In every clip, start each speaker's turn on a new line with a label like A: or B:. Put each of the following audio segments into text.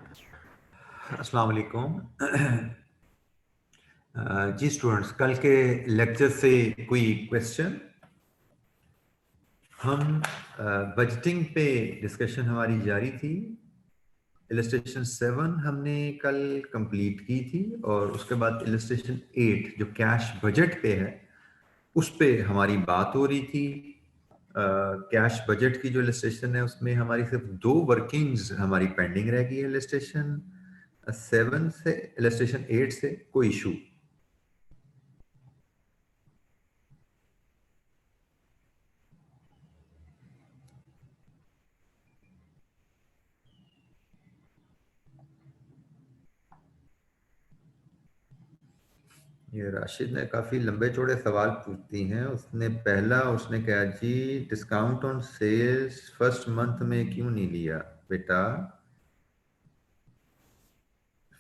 A: अस्सलाम वालेकुम। जी स्टूडेंट्स, कल के लेक्चर से कोई क्वेश्चन? हम बजटिंग पे डिस्कशन हमारी जारी थी। इलस्ट्रेशन 7 हमने कल कंप्लीट की थी और उसके बाद इलस्ट्रेशन 8 जो कैश बजट पे है उस पे हमारी बात हो रही थी। कैश बजट की जो इलस्ट्रेशन है उसमें हमारी सिर्फ 2 वर्किंग्स हमारी पेंडिंग रह गई है। इलस्ट्रेशन 7 से इलस्ट्रेशन 8 से कोई इशू? ये राशिद ने काफी लंबे चौड़े सवाल पूछती हैं। उसने कहा जी discount on sales first month में क्यों नहीं लिया? बेटा,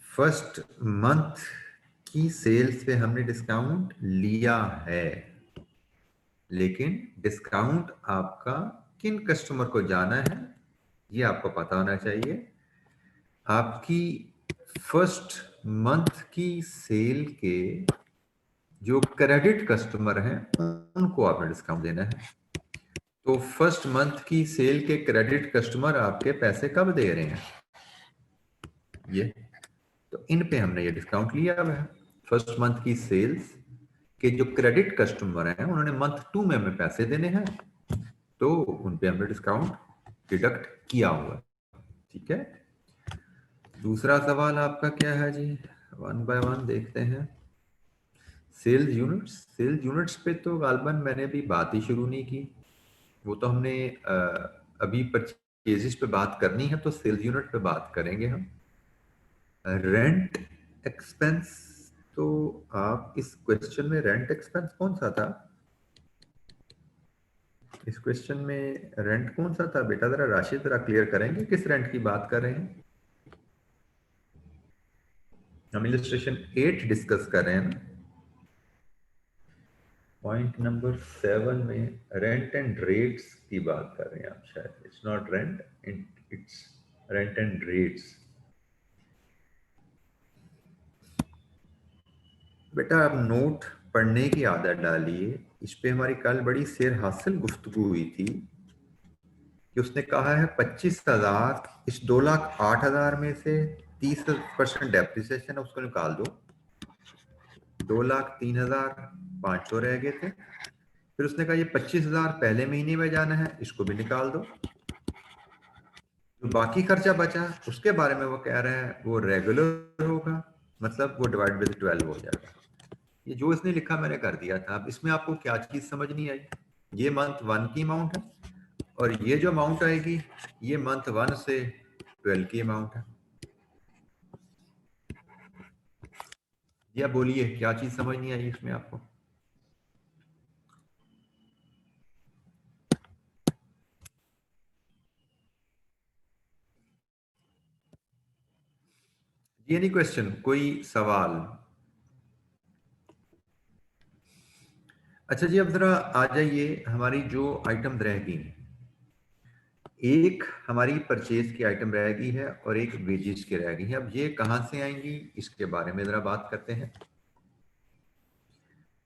A: फर्स्ट मंथ की सेल्स पे हमने डिस्काउंट लिया है, लेकिन डिस्काउंट आपका किन कस्टमर को जाना है ये आपको पता होना चाहिए। आपकी फर्स्ट मंथ की सेल के जो क्रेडिट कस्टमर हैं उनको आपने डिस्काउंट देना है। तो फर्स्ट मंथ की सेल के क्रेडिट कस्टमर आपके पैसे कब दे रहे हैं? ये तो इन पे हमने ये डिस्काउंट लिया हुआ है। फर्स्ट मंथ की सेल्स के जो क्रेडिट कस्टमर हैं उन्होंने मंथ 2 में हमें पैसे देने हैं, तो उन पे हमने डिस्काउंट डिडक्ट किया हुआ है। ठीक है। दूसरा सवाल आपका क्या है जी? वन बाय वन देखते हैं। सेल्स यूनिट्स पे तो गालबन मैंने अभी बात ही शुरू नहीं की। वो तो हमने अभी परचेजेस पे बात करनी है तो सेल्स यूनिट पे बात करेंगे हम। रेंट एक्सपेंस, तो आप इस क्वेश्चन में रेंट एक्सपेंस कौन सा था? इस क्वेश्चन में रेंट कौन सा था बेटा? जरा राशिद जरा क्लियर करेंगे किस रेंट की बात कर रहे हैं? हम इलस्ट्रेशन 8 डिस्कस कर रहे हैं ना। पॉइंट नंबर 7 में रेंट एंड रेट्स की बात कर रहे हैं आप शायद। It's not rent, it's rent and rates. बेटा आप नोट पढ़ने की आदत डालिए। इस पे हमारी कल बड़ी शेर हासिल गुफ्तगू हुई थी कि उसने कहा है 25,000, इस 2,08,000 में से 30% डेप्रिसिएशन है उसको निकाल दो। 2,03,500 रह गए थे। फिर उसने कहा ये 25,000 पहले महीने में जाना है, इसको भी निकाल दो। जो बाकी खर्चा बचा उसके बारे में वो कह रहा है वो रेगुलर होगा, मतलब वो डिवाइड बाई 12 हो जाएगा। ये जो इसने लिखा मैंने कर दिया था। अब इसमें आपको क्या चीज समझ नहीं आई? ये मंथ 1 की अमाउंट है और ये जो अमाउंट आएगी ये मंथ 1 से 12 की अमाउंट है। या बोलिए क्या चीज समझ नहीं आई इसमें आपको? ये नहीं क्वेश्चन, कोई सवाल? अच्छा जी, अब जरा आ जाइए। हमारी जो आइटम रह गई, एक हमारी परचेज की आइटम रह गई है और एक वेजेस की रह गई है। अब ये कहां से आएंगी इसके बारे में जरा बात करते हैं।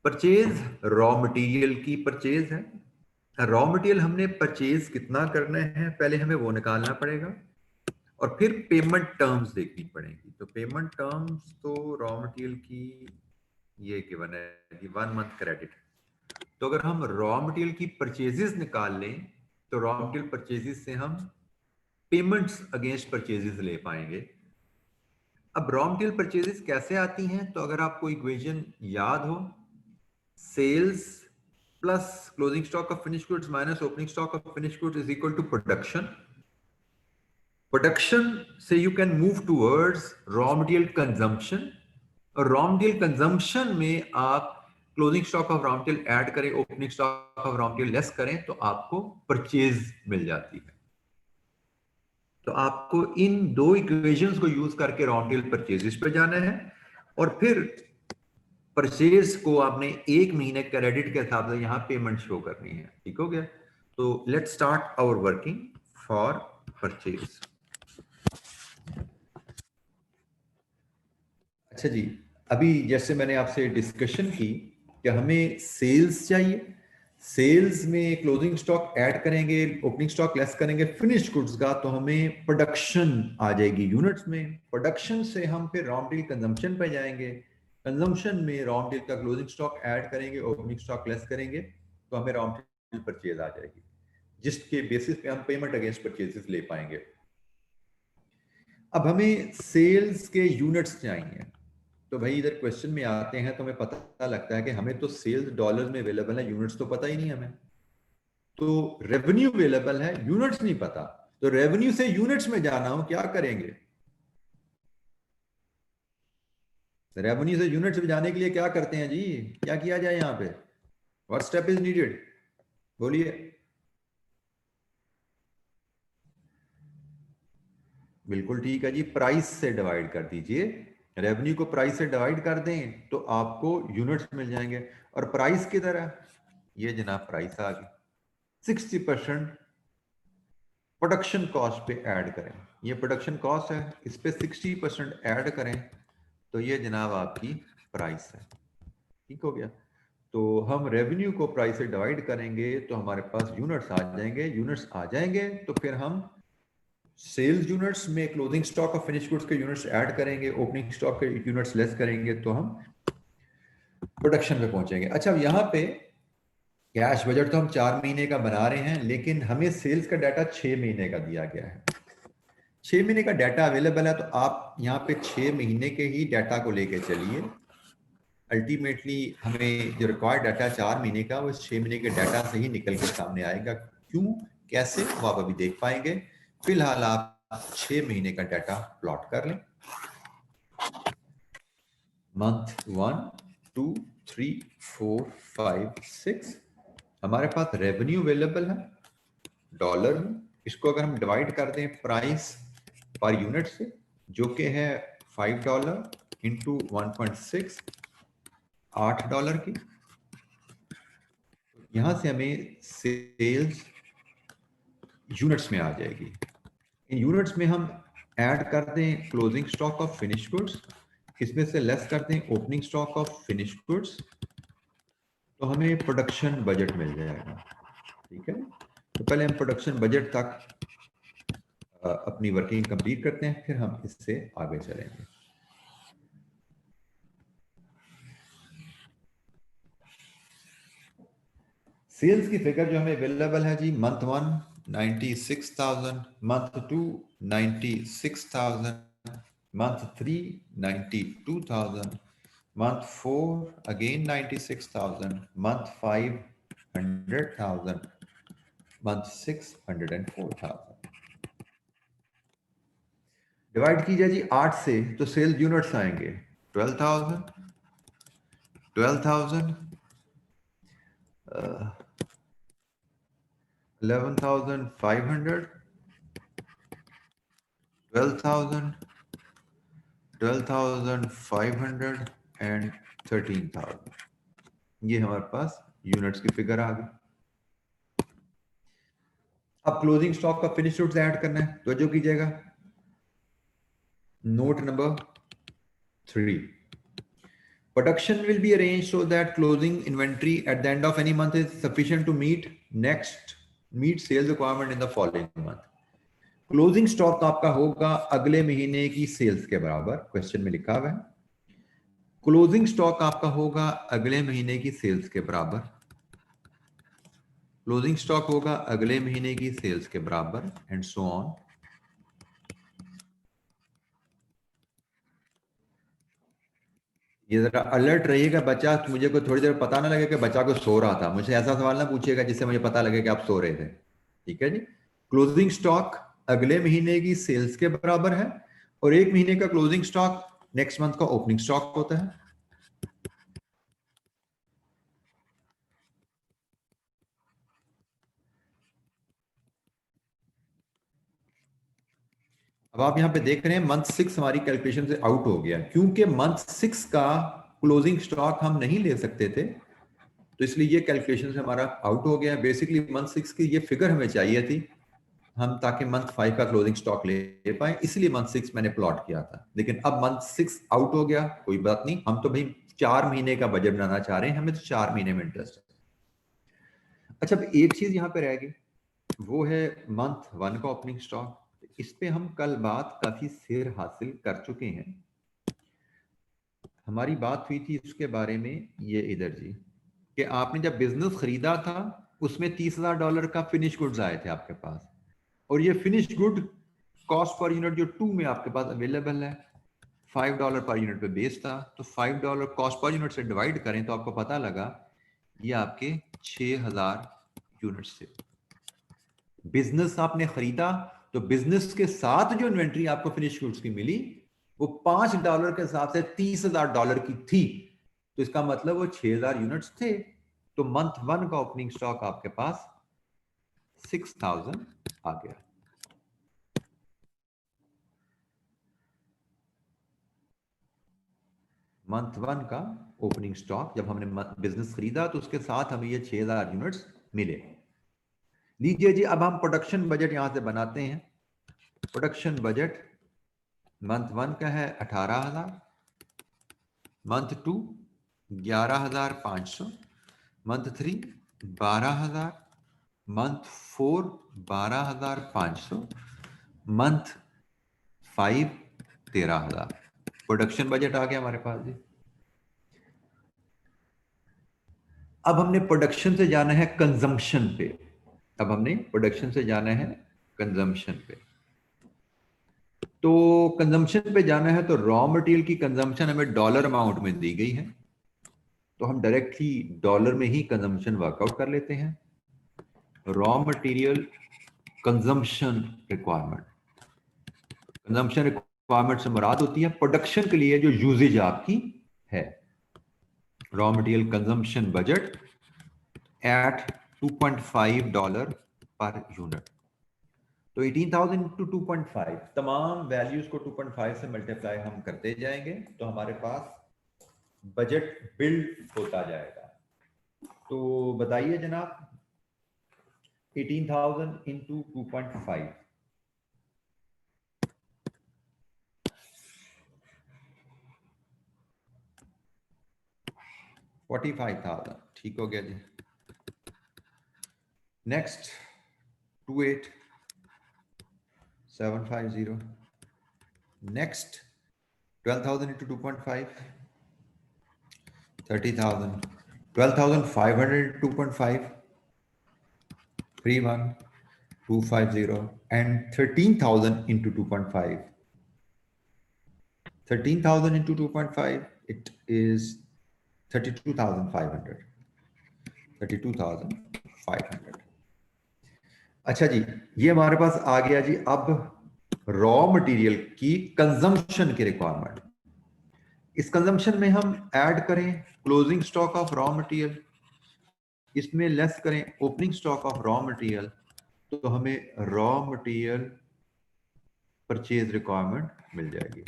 A: परचेज रॉ मटेरियल की परचेज है। रॉ मटेरियल हमने परचेज कितना करना है पहले हमें वो निकालना पड़ेगा और फिर पेमेंट टर्म्स देखनी पड़ेगी। तो पेमेंट टर्म्स तो रॉ मटेरियल की ये गिवन है कि 1 मंथ क्रेडिट। तो अगर हम रॉ मटेरियल की परचेजेस निकाल लें तो रॉ मटेरियल परचेजेस से हम पेमेंट्स अगेंस्ट परचेजेस ले पाएंगे। अब रॉ मटेरियल परचेजेस कैसे आती हैं? तो अगर आपको इक्वेशन याद हो, sales plus closing stock of finish goods minus opening stock of finish goods is equal to production. Production से you can move towards raw material consumption और रॉ मटेरियल कंजम्पशन में आप closing stock of raw material add करें, opening stock of raw material less करें तो आपको purchase मिल जाती है। तो आपको इन दो इक्वेशंस को यूज करके रॉ मटेरियल परचेजेस पे जाना है और फिर परचेज को आपने एक महीने क्रेडिट के हिसाब से यहां पेमेंट शो करनी है। ठीक हो गया? तो let's start our working for purchase. अच्छा जी, अभी जैसे मैंने आपसे डिस्कशन की कि हमें सेल्स चाहिए, सेल्स में क्लोजिंग स्टॉक ऐड करेंगे, ओपनिंग स्टॉक लेस करेंगे फिनिश्ड गुड्स का, तो हमें प्रोडक्शन आ जाएगी यूनिट्स में। प्रोडक्शन से हम फिर रॉ मटेरियल कंजम्पशन पे जाएंगे, कंजम्पशन में रॉ मटेरियल का क्लोजिंग स्टॉक ऐड करेंगे, ओपनिंग स्टॉक लेस करेंगे, तो हमें रॉ मटेरियल परचेज आ जाएगी, जिसके बेसिस पे हम पेमेंट अगेंस्ट परचेजेस ले पाएंगे। अब हमें सेल्स के यूनिट्स चाहिए, तो भाई इधर क्वेश्चन में आते हैं तो हमें पता लगता है कि हमें तो सेल्स डॉलर में अवेलेबल है, यूनिट्स तो पता ही नहीं हमें। तो रेवेन्यू अवेलेबल है, यूनिट्स नहीं पता, तो रेवेन्यू से यूनिट्स में जाना हो, क्या करेंगे? रेवेन्यू से यूनिट्स में जाने के लिए क्या करते हैं जी, क्या किया जाए यहाँ पे? व्हाट स्टेप इज नीडेड, बोलिए। बिल्कुल ठीक है जी, प्राइस से डिवाइड कर दीजिए। रेवेन्यू को प्राइस से डिवाइड कर दें तो आपको यूनिट्स मिल जाएंगे, और प्राइस की तरह ये जनाब प्राइस आ गई, 60% प्रोडक्शन कॉस्ट पे ऐड करें, ये प्रोडक्शन कॉस्ट है, इस पे 60% ऐड करें, तो ये जनाब आपकी प्राइस है। ठीक हो गया। तो हम रेवेन्यू को प्राइस से डिवाइड करेंगे तो हमारे पास यूनिट्स आ जाएंगे, यूनिट्स आ जाएंगे तो फिर हम सेल्स यूनिट्स में क्लोजिंग स्टॉक और फिनिश गुड्स के यूनिट्स ऐड करेंगे, ओपनिंग स्टॉक के यूनिट्स लेस करेंगे, तो हम प्रोडक्शन पे पहुंचेंगे। अच्छा, यहाँ पे कैश बजट तो हम 4 महीने का बना रहे हैं, लेकिन हमें सेल्स का डाटा 6 महीने का दिया गया है। 6 महीने का डाटा अवेलेबल है, तो आप यहाँ पे 6 महीने के ही डाटा को लेके चलिए। अल्टीमेटली हमें जो रिक्वायर्ड डाटा 4 महीने का, वो 6 महीने के डाटा से ही निकल के सामने आएगा। क्यों, कैसे, वो आप अभी देख पाएंगे। फिलहाल आप 6 महीने का डाटा प्लॉट कर लें। मंथ 1, 2, 3, 4, 5, 6 हमारे पास रेवेन्यू अवेलेबल है डॉलर में। इसको अगर हम डिवाइड कर दें प्राइस पर यूनिट से, जो कि है $5 इंटू 1.6, $8 की, यहां से हमें सेल्स यूनिट्स में आ जाएगी। इन यूनिट्स में हम ऐड कर दें closing stock of finish goods, इसमें से लेस कर दें opening stock of finish goods, तो हमें प्रोडक्शन बजट मिल जाएगा। ठीक है, तो पहले हम प्रोडक्शन बजट तक अपनी वर्किंग कंप्लीट करते हैं, फिर हम इससे आगे चलेंगे। सेल्स की फिगर जो हमें अवेलेबल है जी, month 1 96,000, month 2 96,000, month 3 92,000, month 4 again 96,000, month 5 100,000, month 6 104,000। Divide कीजिए जी 8 से, तो सेल यूनिट्स आएंगे 12,000, 12,000, 11,500, 12,000, 12,500 एंड 13,000। ये हमारे पास यूनिट्स की फिगर आ गई। अब क्लोजिंग स्टॉक का फिनिश गुड्स ऐड करना है, तो जो कीजिएगा note number 3, production will be arranged so that closing inventory at the end of any month is sufficient to meet sales requirement in the following month. Closing stock आपका होगा अगले महीने की सेल्स के बराबर, क्वेश्चन में लिखा हुआ है क्लोजिंग स्टॉक आपका होगा अगले महीने की सेल्स के बराबर, क्लोजिंग स्टॉक होगा अगले महीने की सेल्स के बराबर एंड सो ऑन। ये जरा अलर्ट रहिएगा बच्चा, मुझे को थोड़ी देर पता ना लगे कि बच्चा को सो रहा था, मुझे ऐसा सवाल ना पूछिएगा जिससे मुझे पता लगे कि आप सो रहे थे। ठीक है जी, क्लोजिंग स्टॉक अगले महीने की सेल्स के बराबर है, और एक महीने का क्लोजिंग स्टॉक नेक्स्ट मंथ का ओपनिंग स्टॉक होता है। अब आप यहां पे देख रहे हैं मंथ 6 हमारी कैलकुलेशन से आउट हो गया, क्योंकि मंथ 6 का क्लोजिंग स्टॉक हम नहीं ले सकते थे, तो इसलिए ये कैलकुलेशन से हमारा आउट हो गया। बेसिकली मंथ 6 की ये फिगर हमें चाहिए थी, हम ताकि मंथ 5 का क्लोजिंग स्टॉक ले पाए, इसलिए मंथ 6 मैंने प्लॉट किया था। लेकिन अब मंथ 6 आउट हो गया, कोई बात नहीं, हम तो भाई 4 महीने का बजट बनाना चाह रहे हैं, हमें तो 4 महीने में इंटरेस्ट है। अच्छा, अब एक चीज यहाँ पे रह गई, वो है मंथ 1 का ओपनिंग स्टॉक। इस पे हम कल बात काफी सिर हासिल कर चुके हैं। हमारी बात हुई थी इसके बारे में, ये इधर जी, कि आपने जब बिजनेस खरीदा था उसमें $30,000 का फिनिश गुड्स आए थे आपके पास, और ये finish good cost per unit जो 2 में आपके पास अवेलेबल है, $5 पर यूनिट पे बेस था, तो $5 कॉस्ट पर यूनिट से डिवाइड करें तो आपको पता लगा ये आपके 6,000 यूनिट से बिजनेस आपने खरीदा। तो बिजनेस के साथ जो इन्वेंट्री आपको फिनिश गुड्स की मिली वो $5 के हिसाब से $30,000 की थी, तो इसका मतलब वो 6,000 यूनिट्स थे। तो मंथ 1 का ओपनिंग स्टॉक आपके पास 6,000 आ गया। मंथ 1 का ओपनिंग स्टॉक जब हमने बिजनेस खरीदा तो उसके साथ हमें ये 6,000 यूनिट्स मिले। लीजिए जी, अब हम प्रोडक्शन बजट यहां से बनाते हैं। प्रोडक्शन बजट मंथ 1 का है 18,000, month 2 11,500, month 3 12,000, month 4 12,500, month 5 13,000। Production budget आ गया हमारे पास जी। अब हमने प्रोडक्शन से जाना है कंजम्पशन पे। अब हमने प्रोडक्शन से जाना है कंजम्पशन पे। तो कंजम्पशन पे जाना है तो रॉ मटेरियल की कंजम्पशन हमें डॉलर अमाउंट में दी गई है, तो हम डायरेक्टली डॉलर में ही कंजम्पशन वर्कआउट कर लेते हैं। Raw material consumption requirement, consumption requirement से मुराद होती है प्रोडक्शन के लिए जो यूजेज आपकी है। Raw material consumption budget at $2.5 per unit. तो 18,000 इंटू 2.5, तमाम वैल्यूज को 2.5 से मल्टीप्लाई हम करते जाएंगे तो हमारे पास बजट बिल्ड होता जाएगा। तो बताइए जनाब, 18,000 इंटू 2.5, 45,000। ठीक हो गया जी। Next 28,750। Next 12,000 into 2.5, 30,000, 12,500 into 2.5, 31,250, and 13,000 into 2.5. 13,000 into 2.5, it is 32,500. 32,500। अच्छा जी, ये हमारे पास आ गया जी। अब रॉ मटेरियल की कंजम्पशन की रिक्वायरमेंट, इस कंजम्पशन में हम ऐड करें closing stock of raw material, इसमें लेस करें opening stock of raw material, तो हमें रॉ मटेरियल परचेज रिक्वायरमेंट मिल जाएगी।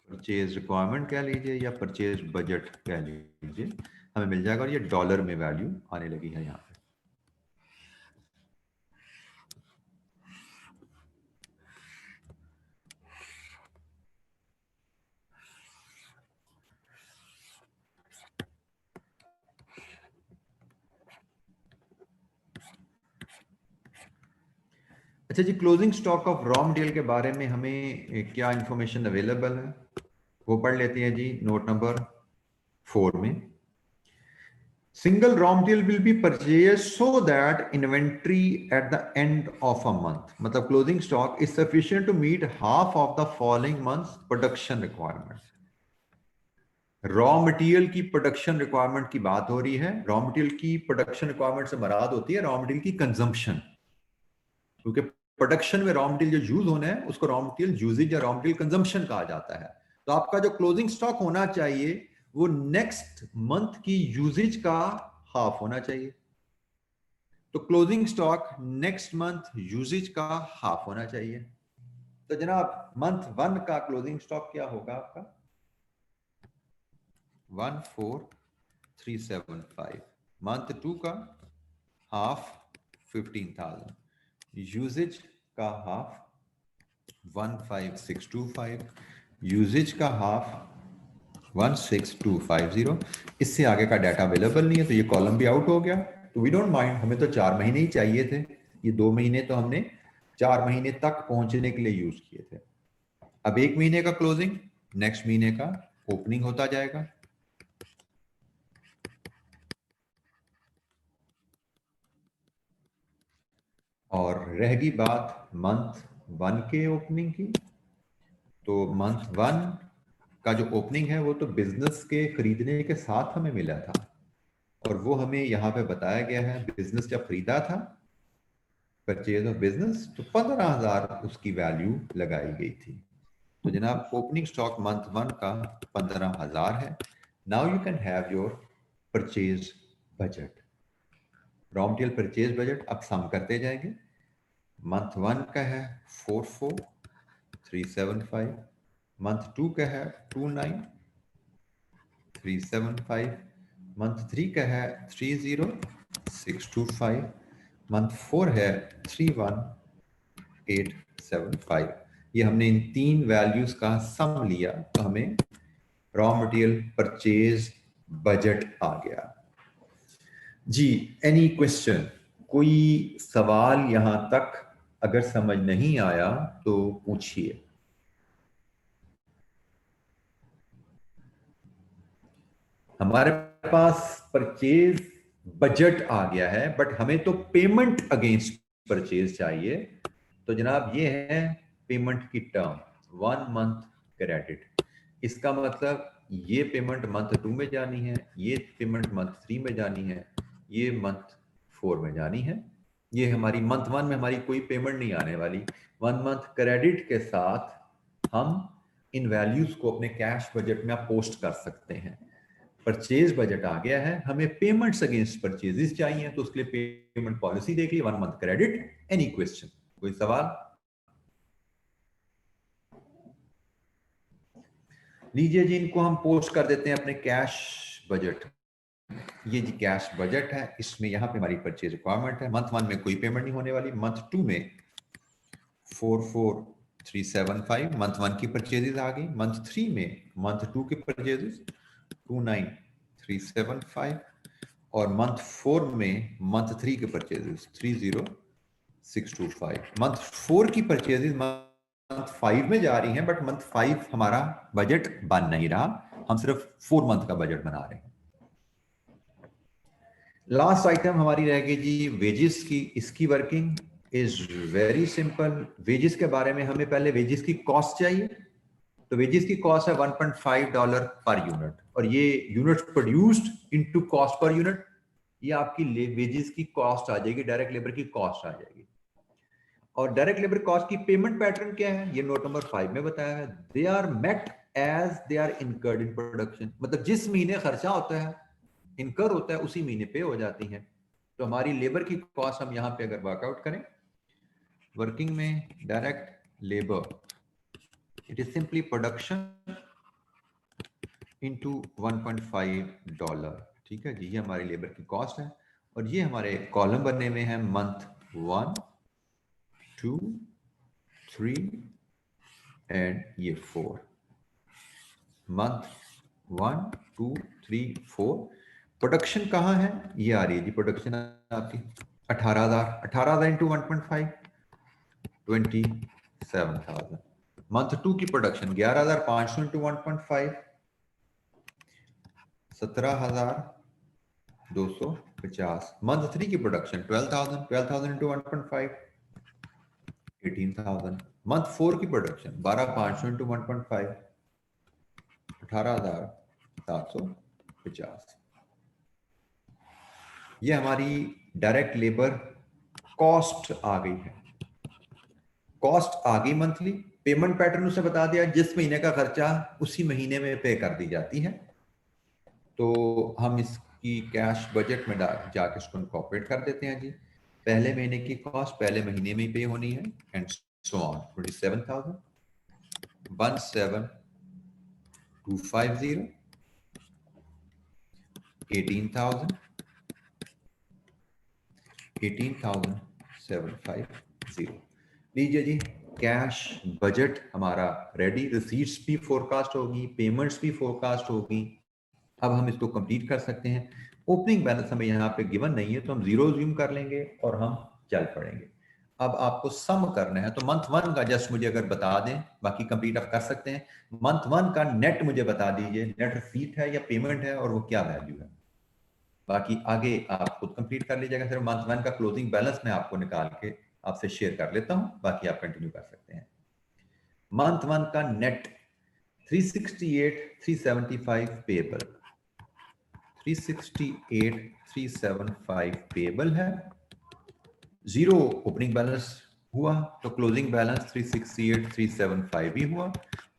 A: परचेज रिक्वायरमेंट कह लीजिए या परचेज बजट कह लीजिए, हमें मिल जाएगा, और ये डॉलर में वैल्यू आने लगी है यहाँ पे। अच्छा जी, closing stock of raw material के बारे में हमें क्या इंफॉर्मेशन अवेलेबल है वो पढ़ लेते हैं जी। नोट नंबर 4 में, single raw material will be purchase so that inventory at the end of a month, मतलब closing stock is sufficient to meet half of the following month's production requirement. Raw material की production requirement की बात हो रही है। Raw material की production requirement से मुराद होती है रॉ मटेरियल की कंजम्पशन, क्योंकि प्रोडक्शन में रॉ मटेरियल जो यूज होना है उसको रॉ मटेरियल यूजेज या रॉ मटेरियल कंजम्पशन कहा जाता है। तो आपका जो क्लोजिंग स्टॉक होना चाहिए वो नेक्स्ट मंथ की यूजेज का हाफ होना चाहिए। तो closing stock next month usage का हाफ होना चाहिए। तो जनाब मंथ 1 का क्लोजिंग स्टॉक क्या होगा आपका? 14,375। मंथ 2 का हाफ 15,000। यूजेज का हाफ 15625, यूजेज का हाफ 16250। इससे आगे का डाटा अवेलेबल नहीं है तो ये कॉलम भी आउट हो गया। तो वी डोंट माइंड, हमें तो 4 महीने ही चाहिए थे, ये 2 महीने तो हमने 4 महीने तक पहुंचने के लिए यूज किए थे। अब 1 महीने का क्लोजिंग, नेक्स्ट महीने का ओपनिंग होता जाएगा। और रहेगी बात मंथ 1 के ओपनिंग की, तो मंथ 1 का जो ओपनिंग है वो तो बिजनेस के खरीदने के साथ हमें मिला था, और वो हमें यहाँ पे बताया गया है बिजनेस जब खरीदा था, परचेज ऑफ बिजनेस, तो 15,000 उसकी वैल्यू लगाई गई थी। तो जनाब ओपनिंग स्टॉक मंथ 1 का 15,000 है। Now you can have your purchase budget. Raw material purchase budget अब सम करते जाएंगे। मंथ 1 का है 44,375, मंथ 2 का है 29,375, मंथ 3 का है 30,625, मंथ 4 है 31,875। ये हमने इन 3 वैल्यूज का सम लिया तो हमें रॉ मटेरियल परचेज बजट आ गया। जी, एनी क्वेश्चन, कोई सवाल यहां तक अगर समझ नहीं आया तो पूछिए। हमारे पास परचेज बजट आ गया है, बट हमें तो पेमेंट अगेंस्ट परचेज चाहिए। तो जनाब ये है पेमेंट की टर्म, 1 मंथ क्रेडिट। इसका मतलब ये पेमेंट मंथ 2 में जानी है, ये पेमेंट मंथ 3 में जानी है, ये मंथ 4 में जानी है। ये हमारी मंथ 1 में हमारी कोई पेमेंट नहीं आने वाली। 1 मंथ क्रेडिट के साथ हम इन वैल्यूज को अपने कैश बजट में पोस्ट कर सकते हैं। परचेज बजट आ गया है, हमें पेमेंट्स अगेंस्ट परचेजेस चाहिए, तो उसके लिए पेमेंट पॉलिसी देख ली, 1 मंथ क्रेडिट। एनी क्वेश्चन, कोई सवाल? लीजिए जी, इनको हम पोस्ट कर देते हैं अपने कैश बजट। ये जी कैश बजट है, इसमें यहां पे हमारी परचेज रिक्वायरमेंट है। मंथ 1 में कोई पेमेंट नहीं होने वाली, मंथ 2 में 44,375 मंथ 1 की परचेजेस आ गई, मंथ 3 में मंथ 2 की परचेजेस 29,375, और मंथ 4 में मंथ 3 के परचेजेस 30,625। मंथ 4 की परचेजेस मंथ 5 में जा रही हैं, बट मंथ 5 हमारा बजट बन नहीं रहा, हम सिर्फ 4 मंथ का बजट बना रहे हैं। लास्ट आइटम हमारी रहेगी जी वेजेस की। इसकी working is very simple. Wages के बारे में हमें पहले वेजेस की कॉस्ट चाहिए। तो वेजेस की कॉस्ट है $1.5 पर यूनिट, और ये unit produced into cost per unit, ये आपकी वेजेस की कॉस्ट आ जाएगी, डायरेक्ट लेबर की कॉस्ट आ जाएगी। और डायरेक्ट लेबर कॉस्ट की पेमेंट पैटर्न क्या है, ये नोट नंबर 5 में बताया है। They are met as they are incurred in production, मतलब जिस महीने खर्चा होता है, इनकर होता है, उसी महीने पे हो जाती हैं। तो हमारी लेबर की कॉस्ट हम यहां पे अगर वर्कआउट करें वर्किंग में, direct labour it is simply production into $1.5। ठीक है जी, ये हमारी लेबर की कॉस्ट है। और ये हमारे कॉलम बनने में है मंथ 1, 2, 3 एंड ये 4। मंथ 1, 2, 3, 4। प्रोडक्शन कहाँ है, ये आ रही है जी प्रोडक्शन आपकी 18,000 इंटू 1.5 27,000। मंथ 2 की प्रोडक्शन 11,500 इंटू 1.5 17,250। मंथ 3 की प्रोडक्शन 12,000 इंटू 1.5 18,000। मंथ 4 की प्रोडक्शन 12,500 इंटू 1.5 18,750। ये हमारी डायरेक्ट लेबर कॉस्ट आ गई है। कॉस्ट आ गई मंथली, पेमेंट पैटर्न उसे बता दिया, जिस महीने का खर्चा उसी महीने में पे कर दी जाती है। तो हम इसकी कैश बजट में जाके इसको इनकॉर्पोरेट कर देते हैं जी। पहले महीने की कॉस्ट पहले महीने में ही पे होनी है, एंड सो ऑन। 27,000 17,250 18,000 18,750 0। लीजिए जी, कैश बजट हमारा रेडी, रिसीट्स भी फोरकास्ट होगी, पेमेंट्स भी फोरकास्ट होगी। अब हम इसको कंप्लीट कर सकते हैं। ओपनिंग बैलेंस हमें यहाँ पे गिवन नहीं है तो हम 0 ज्यूम कर लेंगे और हम चल पड़ेंगे। अब आपको सम करना है तो मंथ 1 का जस्ट मुझे अगर बता दें, बाकी कंप्लीट आप कर सकते हैं। मंथ 1 का नेट मुझे बता दीजिए, नेट रिसीट है या पेमेंट है और वो क्या वैल्यू है। बाकी आगे आप खुद कंप्लीट कर लीजिएगा। सिर्फ मंथ 1 का क्लोजिंग बैलेंस मैं आपको निकाल के आपसे शेयर कर लेता हूं, बाकी आप कंटिन्यू कर सकते हैं। मंथ 1 का नेट 368,375 पेबल, 368,375 पेबल है। 0 ओपनिंग बैलेंस हुआ तो क्लोजिंग बैलेंस 368,375 ही हुआ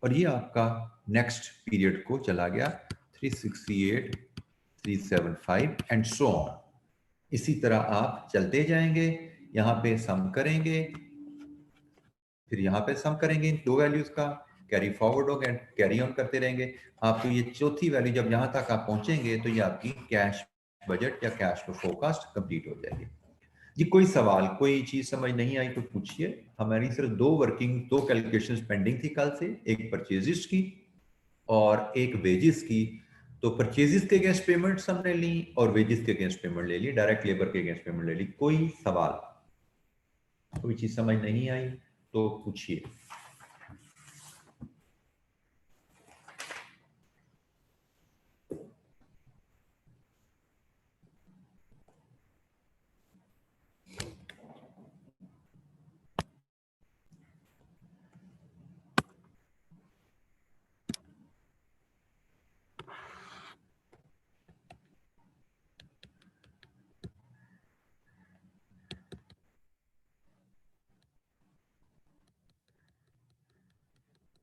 A: और ये आपका नेक्स्ट पीरियड को चला गया 368,375 एंड सो ऑन। इसी तरह आप चलते जाएंगे, यहां पे सम करेंगे, फिर यहां पे सम करेंगे इन दो वैल्यूज का, कैरी फॉरवर्ड होगा, कैरी ऑन करते रहेंगे। आपको ये चौथी वैल्यू जब यहां तक आप पहुंचेंगे तो ये आपकी कैश बजट या कैश फ्लो फोरकास्ट कंप्लीट हो जाएगी। जी कोई सवाल, कोई चीज समझ नहीं आई तो पूछिए। हमारी सिर्फ दो कैलकुलेशंस पेंडिंग थी कल से, एक परचेजेस की और एक वेजेस की। तो परचेजेस के अगेंस्ट पेमेंट्स हमने ली और वेजेस के अगेंस्ट पेमेंट ले ली, डायरेक्ट लेबर के अगेंस्ट पेमेंट ले ली। कोई सवाल, कोई चीज समझ नहीं आई तो पूछिए।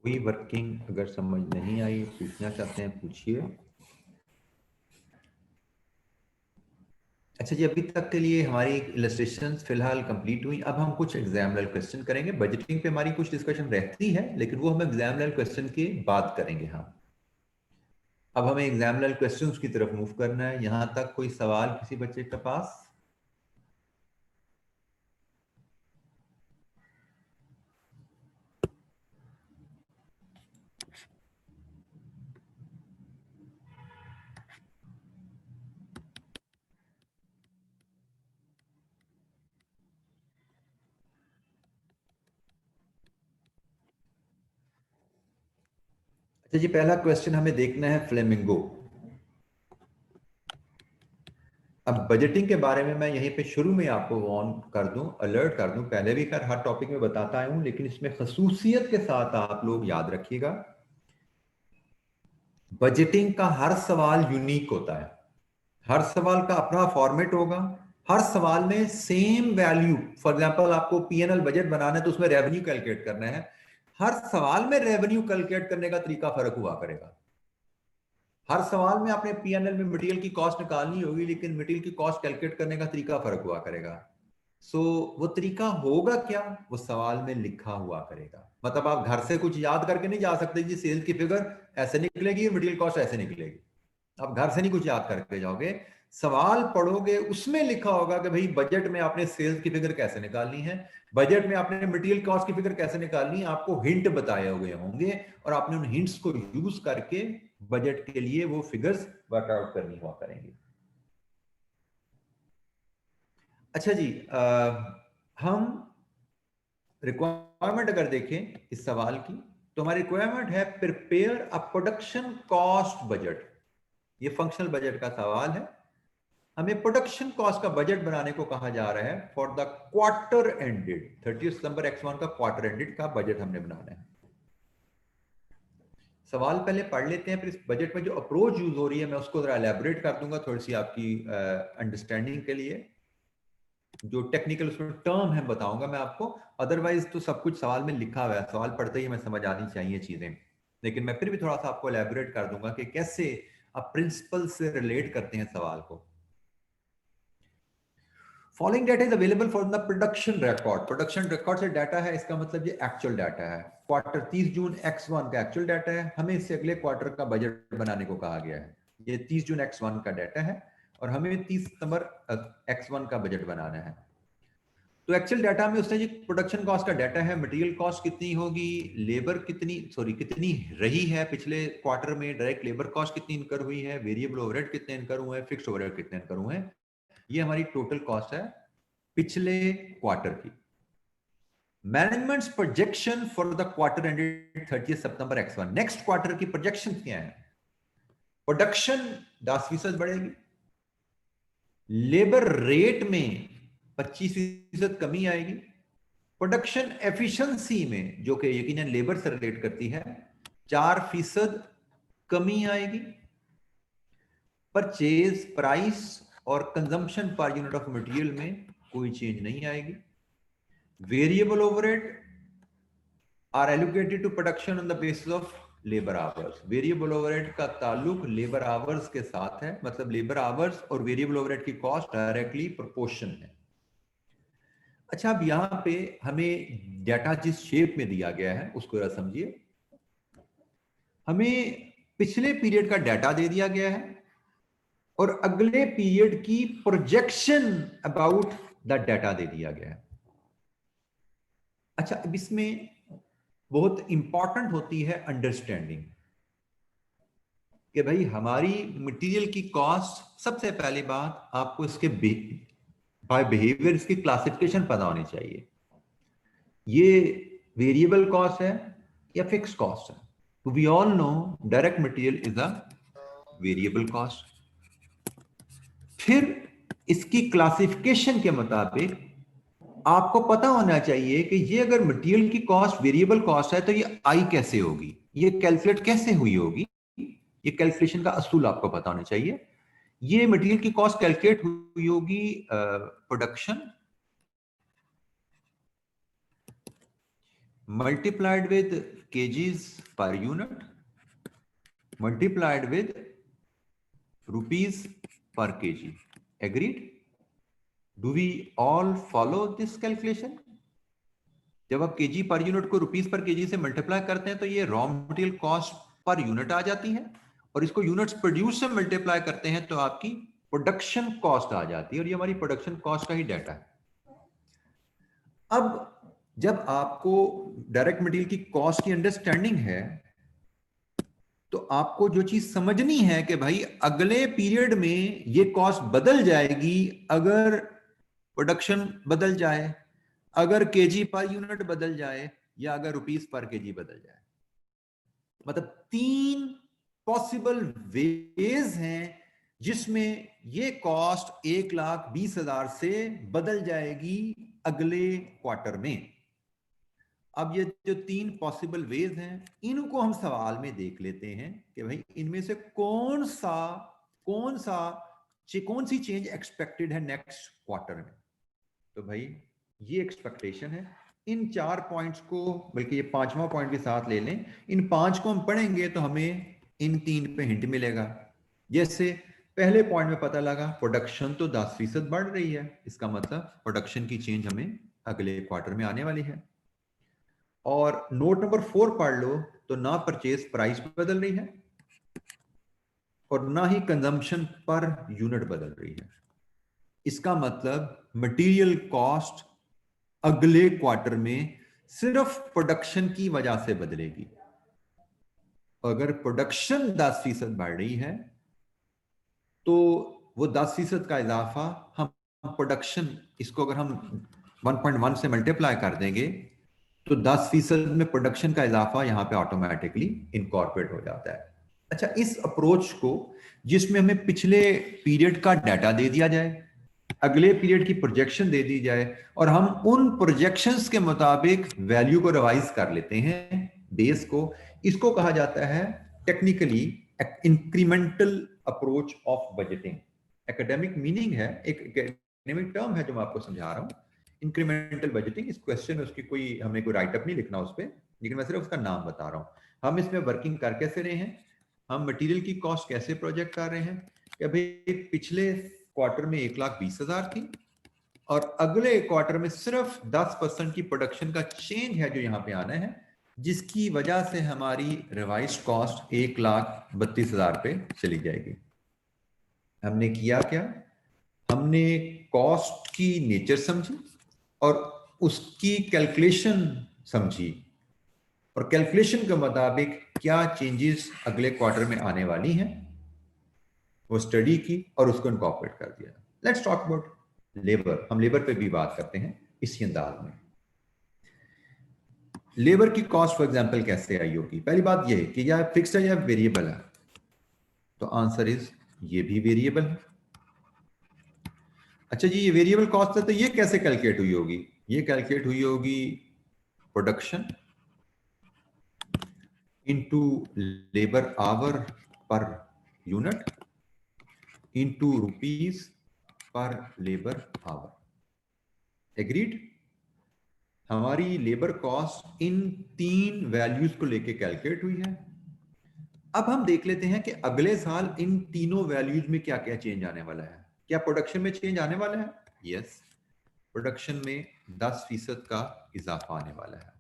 A: कोई वर्किंग अगर समझ नहीं आई, पूछना चाहते हैं पूछिए। अच्छा जी, अभी तक के लिए हमारी इलस्ट्रेशंस फिलहाल कंप्लीट हुई। अब हम कुछ एग्जाम लेवल क्वेश्चन करेंगे। बजटिंग पे हमारी कुछ डिस्कशन रहती है लेकिन वो हम एग्जाम लेवल क्वेश्चन के बाद करेंगे। हम अब हमें एग्जाम लेवल क्वेश्चंस की तरफ मूव करना है। यहां तक कोई सवाल किसी बच्चे के पास? अच्छा जी, पहला क्वेश्चन हमें देखना है फ्लेमिंगो। अब बजटिंग के बारे में मैं यहीं पे शुरू में आपको वार्न कर दूं, अलर्ट कर दूं। पहले भी कर हर टॉपिक में बताता आया हूं लेकिन इसमें खसूसियत के साथ आप लोग याद रखिएगा, बजटिंग का हर सवाल यूनिक होता है। हर सवाल का अपना फॉर्मेट होगा। हर सवाल में सेम वैल्यू, फॉर एग्जांपल आपको पीएनएल बजट बनाना है तो उसमें रेवेन्यू कैलकुलेट करना है। हर सवाल में रेवेन्यू कैलकुलेट करने का तरीका फर्क हुआ करेगा। हर सवाल में आपने पीएनएल में मटेरियल की कॉस्ट निकालनी होगी लेकिन मटेरियल की कॉस्ट कैलकुलेट करने का तरीका फर्क हुआ करेगा। सो वो तरीका होगा क्या, वो सवाल में लिखा हुआ करेगा। मतलब आप घर से कुछ याद करके नहीं जा सकते जी सेल्स की फिगर ऐसे निकलेगी, मटेरियल कॉस्ट ऐसे निकलेगी। आप घर से नहीं कुछ याद करके जाओगे, सवाल पढ़ोगे उसमें लिखा होगा कि भाई बजट में आपने सेल्स की फिगर कैसे निकालनी है, बजट में आपने मटेरियल कॉस्ट की फिगर कैसे निकालनी है। आपको हिंट बताए हुए होंगे और आपने उन हिंट्स को यूज करके बजट के लिए वो फिगर्स वर्कआउट करनी हुआ करेंगी। अच्छा जी, हम रिक्वायरमेंट अगर देखें इस सवाल की तो हमारी रिक्वायरमेंट है prepare a production cost budget. ये फंक्शनल बजट का सवाल है। हमें प्रोडक्शन कॉस्ट का बजट बनाने को कहा जा रहा है for the quarter ended 30 September X1 का क्वार्टर एंडेड का बजट हमने बनाना है। सवाल पहले पढ़ लेते हैं, फिर इस बजट में जो अप्रोच यूज हो रही है मैं उसको जरा एलैबोरेट कर दूंगा थोड़ी सी आपकी अंडरस्टैंडिंग के लिए। जो टेक्निकल उसमें टर्म है बताऊंगा मैं आपको, अदरवाइज तो सब कुछ सवाल में लिखा हुआ है, सवाल पढ़ते ही हमें समझ आनी चाहिए चीजें। लेकिन मैं फिर भी थोड़ा सा आपको एलैबोरेट कर दूंगा कि कैसे आप प्रिंसिपल से रिलेट करते हैं सवाल को। Following data is available for the production record. Production record से डाटा है, इसका मतलब ये एक्चुअल डाटा है। क्वार्टर 30 जून X1 का एक्चुअल डाटा है, हमें इससे अगले क्वार्टर का बजट बनाने को कहा गया है। ये 30 जून X1 का डाटा है और हमें 30 सितंबर X1 का बजट बनाना है। तो एक्चुअल डाटा में उसने जो प्रोडक्शन कॉस्ट का डाटा है, मटेरियल कॉस्ट कितनी होगी, लेबर कितनी रही है पिछले क्वार्टर में, डायरेक्ट लेबर कॉस्ट कितनी इनकर हुई है, वेरिएबल ओवरहेड कितने इनकर हुए हैं, फिक्स्ड ओवरहेड कितने इनकर हुए हैं, ये हमारी टोटल कॉस्ट है पिछले क्वार्टर की। Managements projection for the quarter ended 30 September X1, next quarter की प्रोजेक्शन क्या है? प्रोडक्शन 10% बढ़ेगी, लेबर रेट में 25% कमी आएगी, प्रोडक्शन एफिशिएंसी में, जो कि यकीनन लेबर से रिलेट करती है, 4% कमी आएगी, परचेज प्राइस और consumption per unit of material में कोई चेंज नहीं आएगी, variable overhead are allocated to production on the basis of labour hours, variable overhead का ताल्लुक लेबर आवर्स के साथ है, मतलब लेबर आवर्स और वेरिएबल ओवरहेड की कॉस्ट डायरेक्टली प्रोपोर्शन है। अच्छा, अब यहां पे हमें डाटा जिस शेप में दिया गया है उसको जरा समझिए। हमें पिछले पीरियड का डाटा दे दिया गया है और अगले पीरियड की प्रोजेक्शन अबाउट द डाटा दे दिया गया है। अच्छा, अब इसमें बहुत इंपॉर्टेंट होती है अंडरस्टैंडिंग कि भाई हमारी मटेरियल की कॉस्ट, सबसे पहली बात आपको इसके बाय बिहेवियर इसकी क्लासिफिकेशन पता होनी चाहिए। ये वेरिएबल कॉस्ट है या फिक्स कॉस्ट है? तो we all know direct material is a variable cost. फिर इसकी क्लासिफिकेशन के मुताबिक आपको पता होना चाहिए कि ये अगर मटेरियल की कॉस्ट वेरिएबल कॉस्ट है तो ये आई कैसे होगी, ये कैलकुलेट कैसे हुई होगी, ये कैलकुलेशन का असूल आपको पता होना चाहिए। ये मटेरियल की कॉस्ट कैलकुलेट हुई होगी production multiplied with kgs per unit multiplied with rupees per kg. Agreed? Do we all follow this calculation? जब आप केजी पर यूनिट को रुपीस पर केजी से मल्टीप्लाई करते हैं तो ये raw material cost per unit आ जाती है, और इसको यूनिट्स प्रोड्यूस से मल्टीप्लाई करते हैं तो आपकी प्रोडक्शन कॉस्ट आ जाती है, और ये हमारी प्रोडक्शन कॉस्ट का ही डाटा है। अब जब आपको डायरेक्ट मटेरियल की कॉस्ट की अंडरस्टैंडिंग है तो आपको जो चीज समझनी है कि भाई अगले पीरियड में ये कॉस्ट बदल जाएगी अगर प्रोडक्शन बदल जाए, अगर केजी पर यूनिट बदल जाए, या अगर रुपीस पर केजी बदल जाए। मतलब 3 पॉसिबल वेज हैं जिसमें ये कॉस्ट 1,20,000 से बदल जाएगी अगले क्वार्टर में। अब ये जो 3 पॉसिबल वेज हैं इनको हम सवाल में देख लेते हैं कि भाई इनमें से कौन सी चेंज एक्सपेक्टेड है नेक्स्ट क्वार्टर में। तो भाई ये एक्सपेक्टेशन है। इन 4 पॉइंट्स को, बल्कि ये 5वां पॉइंट भी साथ ले लें, इन 5 को हम पढ़ेंगे तो हमें इन 3 पे हिंट मिलेगा। जैसे पहले पॉइंट में पता लगा प्रोडक्शन तो 10% बढ़ रही है, इसका मतलब प्रोडक्शन की चेंज हमें अगले क्वार्टर में आने वाली है। और नोट नंबर 4 पढ़ लो तो ना परचेज प्राइस बदल रही है और ना ही कंजम्पशन पर यूनिट बदल रही है। इसका मतलब मटेरियल कॉस्ट अगले क्वार्टर में सिर्फ प्रोडक्शन की वजह से बदलेगी। अगर प्रोडक्शन 10% बढ़ रही है तो वो 10% का इजाफा हम प्रोडक्शन, इसको अगर हम 1.1 से मल्टीप्लाई कर देंगे तो 10% में प्रोडक्शन का इजाफा यहां पे ऑटोमेटिकली इनकॉर्पोरेट हो जाता है। अच्छा, इस अप्रोच को जिसमें हमें पिछले पीरियड का डाटा दे दिया जाए, अगले पीरियड की प्रोजेक्शन दे दी जाए और हम उन प्रोजेक्शंस के मुताबिक वैल्यू को रिवाइज कर लेते हैं, बेस को, इसको कहा जाता है technically incremental approach of budgeting. Academic meaning है, एक एकेडमिक टर्म है जो मैं आपको समझा रहा हूं, इंक्रीमेंटल बजटिंग। इस क्वेश्चन में उसकी कोई, हमें कोई राइटअप नहीं लिखना उस पर, लेकिन मैं सिर्फ उसका नाम बता रहा हूं। हम इसमें वर्किंग कर कैसे रहे हैं, हम मटेरियल की कॉस्ट कैसे प्रोजेक्ट कर रहे हैं कि भाई पिछले क्वार्टर में 1,20,000 थी और अगले क्वार्टर में सिर्फ 10% की प्रोडक्शन का चेंज है जो यहां पे आना है, जिसकी वजह से हमारी रिवाइज्ड कॉस्ट 1,32,000 पे चली जाएगी। हमने किया क्या? हमने कॉस्ट की नेचर समझी, और उसकी कैलकुलेशन समझी और कैलकुलेशन के मुताबिक क्या चेंजेस अगले क्वार्टर में आने वाली हैं वो स्टडी की और उसको इनकॉर्पोरेट कर दिया। Let's talk about labour. हम लेबर पे भी बात करते हैं इसी अंदाज में। लेबर की कॉस्ट फॉर एग्जांपल कैसे आई होगी? पहली बात यह है कि या फिक्स्ड है या वेरिएबल है, तो आंसर इज ये भी वेरिएबल है। अच्छा जी, ये वेरिएबल कॉस्ट है तो ये कैसे कैलकुलेट हुई होगी? ये कैलकुलेट हुई होगी production into labour our per unit into rupees पर लेबर आवर। एग्रीड? हमारी लेबर कॉस्ट इन तीन वैल्यूज को लेके कैलकुलेट हुई है। अब हम देख लेते हैं कि अगले साल इन तीनों वैल्यूज में क्या क्या चेंज आने वाला है। क्या प्रोडक्शन में चेंज आने वाला है? यस, प्रोडक्शन में 10% का इजाफा आने वाला है।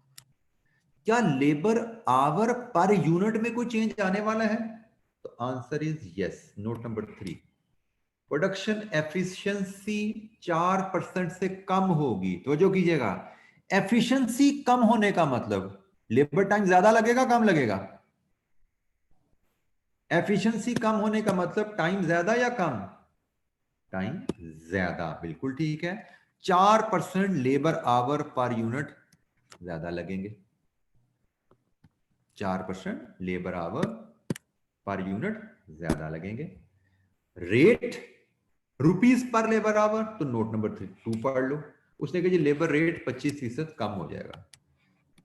A: क्या लेबर आवर पर यूनिट में कोई चेंज आने वाला है? तो answer is yes. Note number 3, production efficiency 4% से कम होगी। तो जो कीजिएगा, एफिशिएंसी कम होने का मतलब लेबर टाइम ज्यादा लगेगा कम लगेगा? एफिशिएंसी कम होने का मतलब टाइम ज्यादा या कम? टाइम ज्यादा, बिल्कुल ठीक है। 4% लेबर आवर पर यूनिट ज्यादा लगेंगे। 4% लेबर आवर पर यूनिट ज्यादा लगेंगे। रेट रुपीस पर लेबर आवर, तो नोट नंबर 2 पढ़ लो। उसने कहा जी लेबर रेट 25% कम हो जाएगा।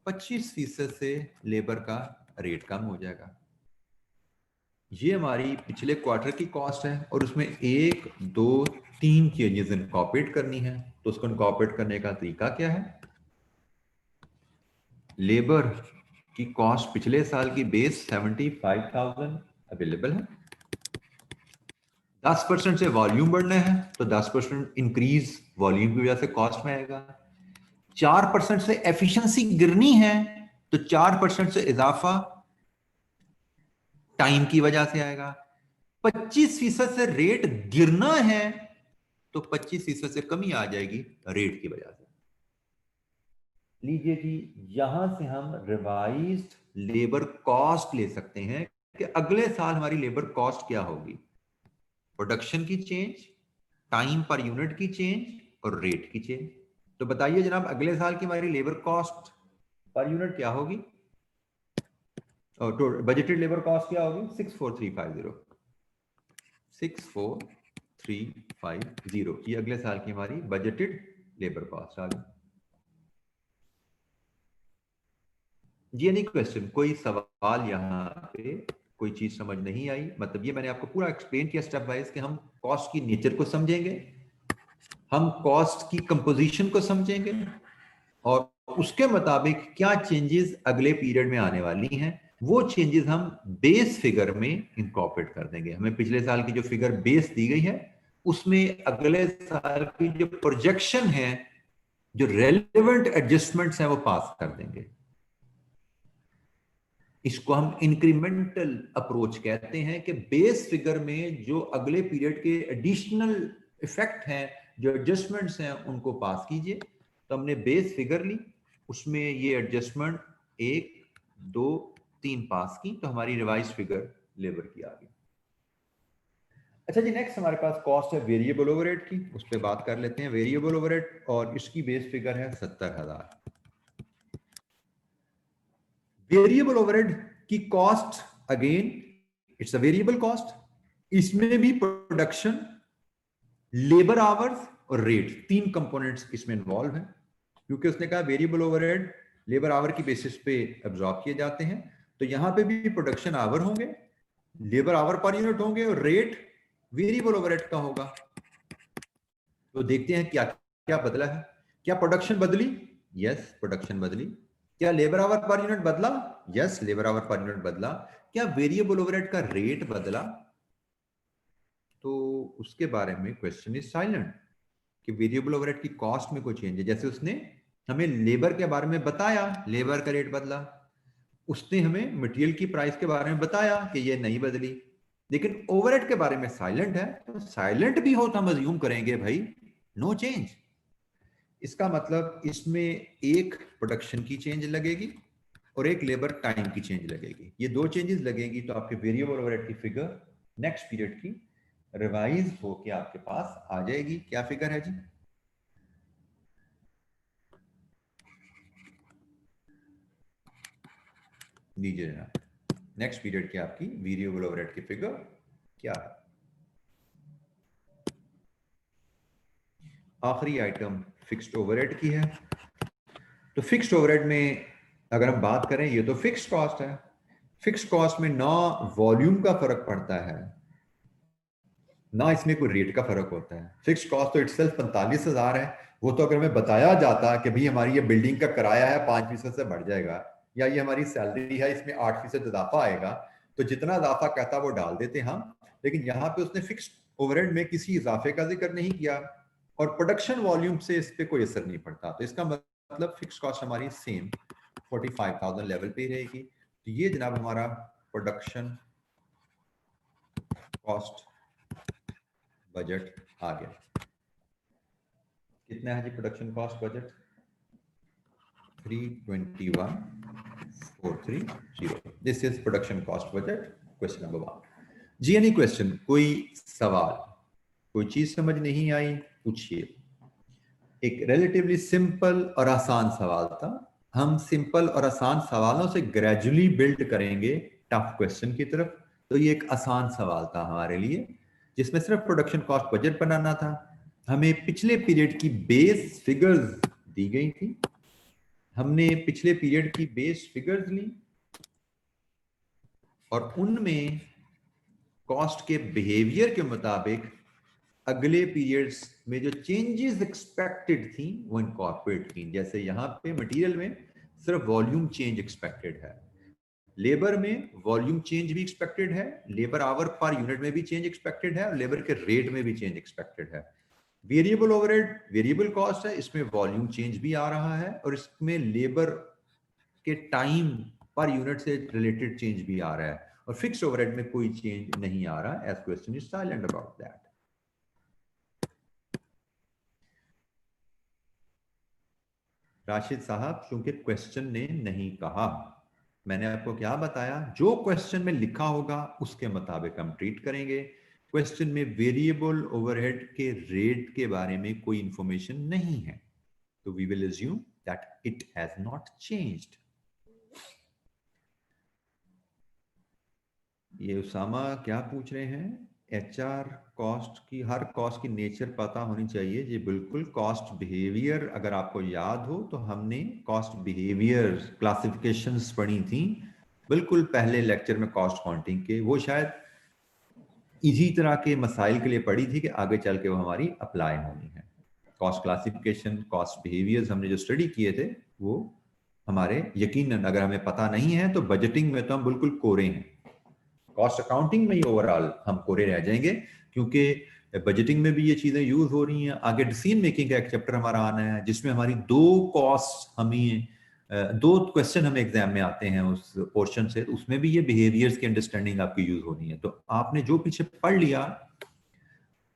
A: 25% से लेबर का रेट कम हो जाएगा। ये हमारी पिछले क्वार्टर की कॉस्ट है और उसमें 1 2 3 चेंजेस इनकॉर्पोरेट करनी है। तो उसको इनकॉर्पोरेट करने का तरीका क्या है? लेबर की कॉस्ट पिछले साल की बेस 75,000 अवेलेबल है। 10% से वॉल्यूम बढ़ना है तो 10% इंक्रीज वॉल्यूम की वजह से कॉस्ट में आएगा। 4% से एफिशिएंसी गिरनी है तो 4% से इजाफा टाइम की वजह से आएगा। 25% से रेट गिरना है तो 25% से कमी आ जाएगी रेट की वजह से। लीजिए जी, यहां से हम रिवाइज्ड लेबर कॉस्ट ले सकते हैं कि अगले साल हमारी लेबर कॉस्ट क्या होगी। प्रोडक्शन की चेंज, टाइम पर यूनिट की चेंज और रेट की चेंज। तो बताइए जनाब, अगले साल की हमारी लेबर कॉस्ट पर यूनिट क्या होगी? और तो बजटेड लेबर कॉस्ट क्या होगी? 64350। 64350, ये अगले साल की हमारी बजटेड लेबर कॉस्ट आ गई। जी एनी क्वेश्चन, कोई सवाल यहाँ पे? कोई चीज समझ नहीं आई? मतलब ये मैंने आपको पूरा एक्सप्लेन किया स्टेप वाइज कि हम कॉस्ट की नेचर को समझेंगे, हम कॉस्ट की कंपोजिशन को समझेंगे और उसके मुताबिक क्या चेंजेस अगले पीरियड में आने वाली हैं वो चेंजेस हम बेस फिगर में इंकॉर्पोरेट कर देंगे। हमें पिछले साल की जो फिगर बेस दी गई है उसमें अगले साल की जो प्रोजेक्शन है, जो रेलेवेंट एडजस्टमेंट्स हैं वो पास कर देंगे। इसको हम इंक्रीमेंटल अप्रोच कहते हैं कि बेस फिगर में जो अगले पीरियड के एडिशनल इफेक्ट हैं, जो एडजस्टमेंट्स हैं उनको पास कीजिए। तो हमने बेस फिगर ली, उसमें ये एडजस्टमेंट 1 2 3 पास की तो हमारी रिवाइज फिगर लेबर की आ गई। अच्छा जी, नेक्स्ट हमारे पास कॉस्ट है वेरिएबल ओवरहेड की, उस पर बात कर लेते हैं। वेरिएबल ओवरहेड और इसकी बेस फिगर है 70,000। वेरिएबल ओवरहेड की cost again it's a variable cost. इसमें भी प्रोडक्शन, लेबर आवर्स और रेट, 3 कंपोनेंट्स इसमें इन्वॉल्व हैं। क्योंकि उसने कहा वेरिएबल ओवरहेड लेबर आवर की बेसिस पे एब्जॉर्ब किए जाते हैं, तो यहां पे भी प्रोडक्शन आवर होंगे, लेबर आवर पर यूनिट होंगे और रेट वेरिएबल ओवरहेड का होगा। तो देखते हैं क्या क्या बदला है। क्या प्रोडक्शन बदली? यस, प्रोडक्शन बदली। क्या लेबर आवर पर यूनिट बदला? Yes, labour our per unit बदला। क्या वेरिएबल ओवरहेड का रेट बदला? तो उसके बारे में क्वेश्चन इज साइलेंट कि वेरिएबल ओवरहेड की कॉस्ट में कोई चेंज है। जैसे उसने हमें लेबर के बारे में बताया, लेबर का रेट बदला। उसने हमें मटेरियल की प्राइस के बारे में बताया कि ये नहीं बदली, लेकिन ओवरहेड के बारे में साइलेंट है। तो साइलेंट भी हो तो हम अज्यूम करेंगे भाई नो चेंज। इसका मतलब इसमें एक प्रोडक्शन की चेंज लगेगी और एक लेबर टाइम की चेंज लगेगी। ये दो चेंजेस लगेगी तो आपके वेरिएबल ओवरहेड की फिगर नेक्स्ट पीरियड की रिवाइज होके आपके पास आ जाएगी। क्या फिगर है जी? लीजिए जनाब, नेक्स्ट पीरियड की आपकी वेरिएबल ओवरहेड की फिगर क्या है? आखिरी आइटम फिक्स्ड ओवरहेड की है। तो फिक्स्ड ओवरहेड में अगर हम बात करें, ये तो फिक्स्ड कॉस्ट है। फिक्स्ड कॉस्ट में ना वॉल्यूम का फर्क पड़ता है ना इसमें कोई रेट का फर्क होता है। फिक्स्ड कॉस्ट तो इटसेल्फ 45,000 है। वो तो अगर हमें बताया जाता कि भाई हमारी ये बिल्डिंग का किराया है 5% से बढ़ जाएगा, या ये हमारी सैलरी है इसमें 8% इजाफा आएगा, तो जितना इजाफा कहता वो डाल देते हम। लेकिन यहाँ पे उसने फिक्स्ड ओवरहेड में किसी इजाफे का जिक्र नहीं किया और प्रोडक्शन वॉल्यूम से इस पर कोई असर नहीं पड़ता। तो इसका मतलब फिक्स्ड कॉस्ट हमारी सेम 45,000 लेवल पे रहेगी। तो ये जनाब हमारा प्रोडक्शन कॉस्ट बजट आ गया। कितना है जी production cost budget? 321,430। This is production cost budget. Question number 1। जी एनी क्वेश्चन, कोई सवाल, कोई चीज समझ नहीं आई पूछिए। एक रिलेटिवली सिंपल और आसान सवाल था। हम सिंपल और आसान सवालों से ग्रेजुअली बिल्ड करेंगे टफ क्वेश्चन की तरफ। तो ये एक आसान सवाल था हमारे लिए, जिसमें सिर्फ प्रोडक्शन कॉस्ट बजट बनाना था। हमें पिछले पीरियड की बेस फिगर्स दी गई थी। हमने पिछले पीरियड की बेस फिगर्स ली और उनमें कॉस्ट के बिहेवियर के मुताबिक अगले पीरियड्स में जो चेंजेस एक्सपेक्टेड थी वो इनकॉर्पोरेट की। जैसे यहाँ पे मटेरियल में सिर्फ वॉल्यूम चेंज एक्सपेक्टेड है, लेबर में वॉल्यूम चेंज भी एक्सपेक्टेड है, लेबर आवर पर यूनिट में भी चेंज एक्सपेक्टेड है और लेबर के रेट में भी चेंज एक्सपेक्टेड है। वेरिएबल ओवरहेड वेरिएबल कॉस्ट है, इसमें वॉल्यूम चेंज भी आ रहा है और इसमें लेबर के टाइम पर यूनिट से रिलेटेड चेंज भी आ रहा है और फिक्स्ड ओवरहेड में कोई चेंज नहीं आ रहा। As question is silent about that. Rashid साहब, क्योंकि क्वेश्चन ने नहीं कहा, मैंने आपको क्या बताया, जो क्वेश्चन में लिखा होगा उसके मुताबिक हम ट्रीट करेंगे। क्वेश्चन में वेरिएबल ओवरहेड के रेट के बारे में कोई इंफॉर्मेशन नहीं है, तो we will assume that it has not changed. ये उसामा क्या पूछ रहे हैं? एचआर कॉस्ट की, हर कॉस्ट की नेचर पता होनी चाहिए जी। बिल्कुल, कॉस्ट बिहेवियर अगर आपको याद हो तो हमने कॉस्ट बिहेवियर क्लासिफिकेशंस पढ़ी थी बिल्कुल पहले लेक्चर में कॉस्ट काउंटिंग के। वो शायद इसी तरह के मसाइल के लिए पढ़ी थी कि आगे चल के वो हमारी अप्लाई होनी है। कॉस्ट क्लासिफिकेशन, कॉस्ट बिहेवियर्स हमने जो स्टडी किए थे वो हमारे यकीनन अगर हमें पता नहीं है तो बजटिंग में तो हम बिल्कुल कोरे हैं। कॉस्ट अकाउंटिंग में ही ओवरऑल हम कोरे रह जाएंगे, क्योंकि बजटिंग में भी ये चीजें यूज हो रही हैं। आगे डिसीजन मेकिंग का एक चैप्टर हमारा आना है जिसमें हमारी दो कॉस्ट, हमें दो क्वेश्चन हमें एग्जाम में आते हैं उस पोर्शन से, तो उसमें भी ये बिहेवियर्स की अंडरस्टैंडिंग आपकी यूज होनी है। तो आपने जो पीछे पढ़ लिया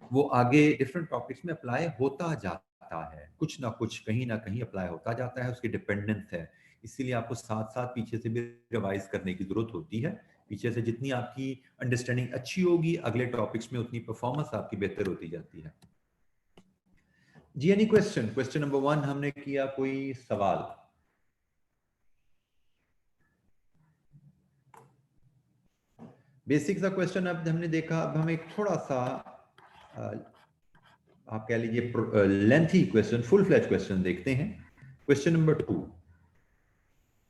A: वो आगे डिफरेंट टॉपिक्स में अप्लाई होता जाता है, कुछ ना कुछ कहीं ना कहीं अप्लाई होता जाता है, उसकी डिपेंडेंस है। इसीलिए आपको साथ साथ पीछे से भी रिवाइज करने की जरूरत होती है। पीछे से जितनी आपकी अंडरस्टैंडिंग अच्छी होगी अगले टॉपिक्स में उतनी परफॉर्मेंस आपकी बेहतर होती जाती है। जी एनी क्वेश्चन? क्वेश्चन नंबर 1 हमने किया, कोई सवाल? बेसिक सा क्वेश्चन अब हमने देखा। अब हम एक थोड़ा सा आप कह लीजिए lengthy question, full flash question देखते हैं। Question number 2।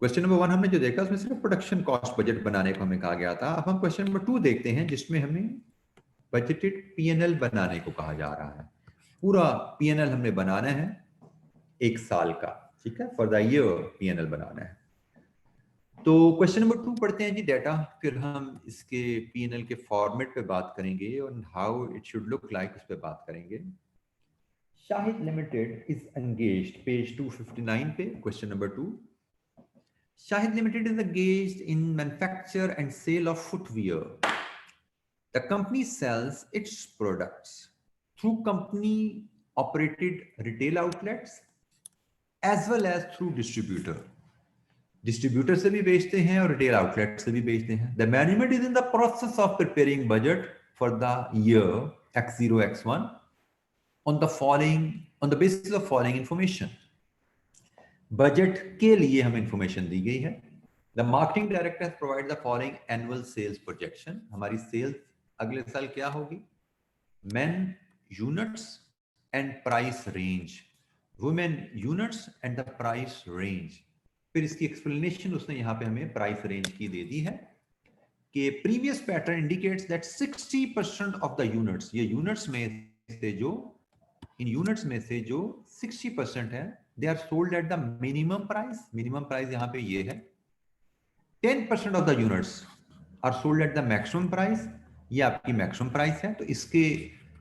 A: क्वेश्चन नंबर 1 हमने जो देखा उसमें सिर्फ प्रोडक्शन कॉस्ट बजट बनाने को हमें कहा गया था। अब हम क्वेश्चन नंबर 2 देखते हैं जिसमें हमें बजटेड पीएनएल बनाने को कहा जा रहा है। पूरा पीएनएल हमने बनाना है एक साल का, ठीक है, फॉर द ईयर पीएनएल बनाना है। तो क्वेश्चन नंबर 2 पढ़ते हैं जी डाटा, फिर हम इसके पीएनएल के फॉर्मेट पे बात करेंगे और how it should look like उस पे बात करेंगे। Shahid limited is engaged, page 259 पे question number 2। Shahid Limited is engaged in manufacture and sale of footwear. The company sells its products through company operated retail outlets as well as through distributor. Distributor से भी बेचते हैं और retail outlet से भी बेचते हैं। The management is in the process of preparing budget for the year X0 X1 on the basis of following information। Budget के लिए हमें इंफॉर्मेशन दी गई है। The marketing director provide the following annual sales projection. हमारी sales अगले साल क्या होगी? Men units and price range, women units and the price range. फिर इसकी एक्सप्लेनेशन उसने यहां पे हमें प्राइस रेंज की दे दी है कि previous pattern indicates that 60% of the units, ये यूनिट्स में से जो इन यूनिट्स में से जो 60% है they are sold at the minimum price. Minimum price यहां पे ये है। 10% of the units are sold at the maximum price, ये आपकी मैक्सिमम प्राइस है। तो इसके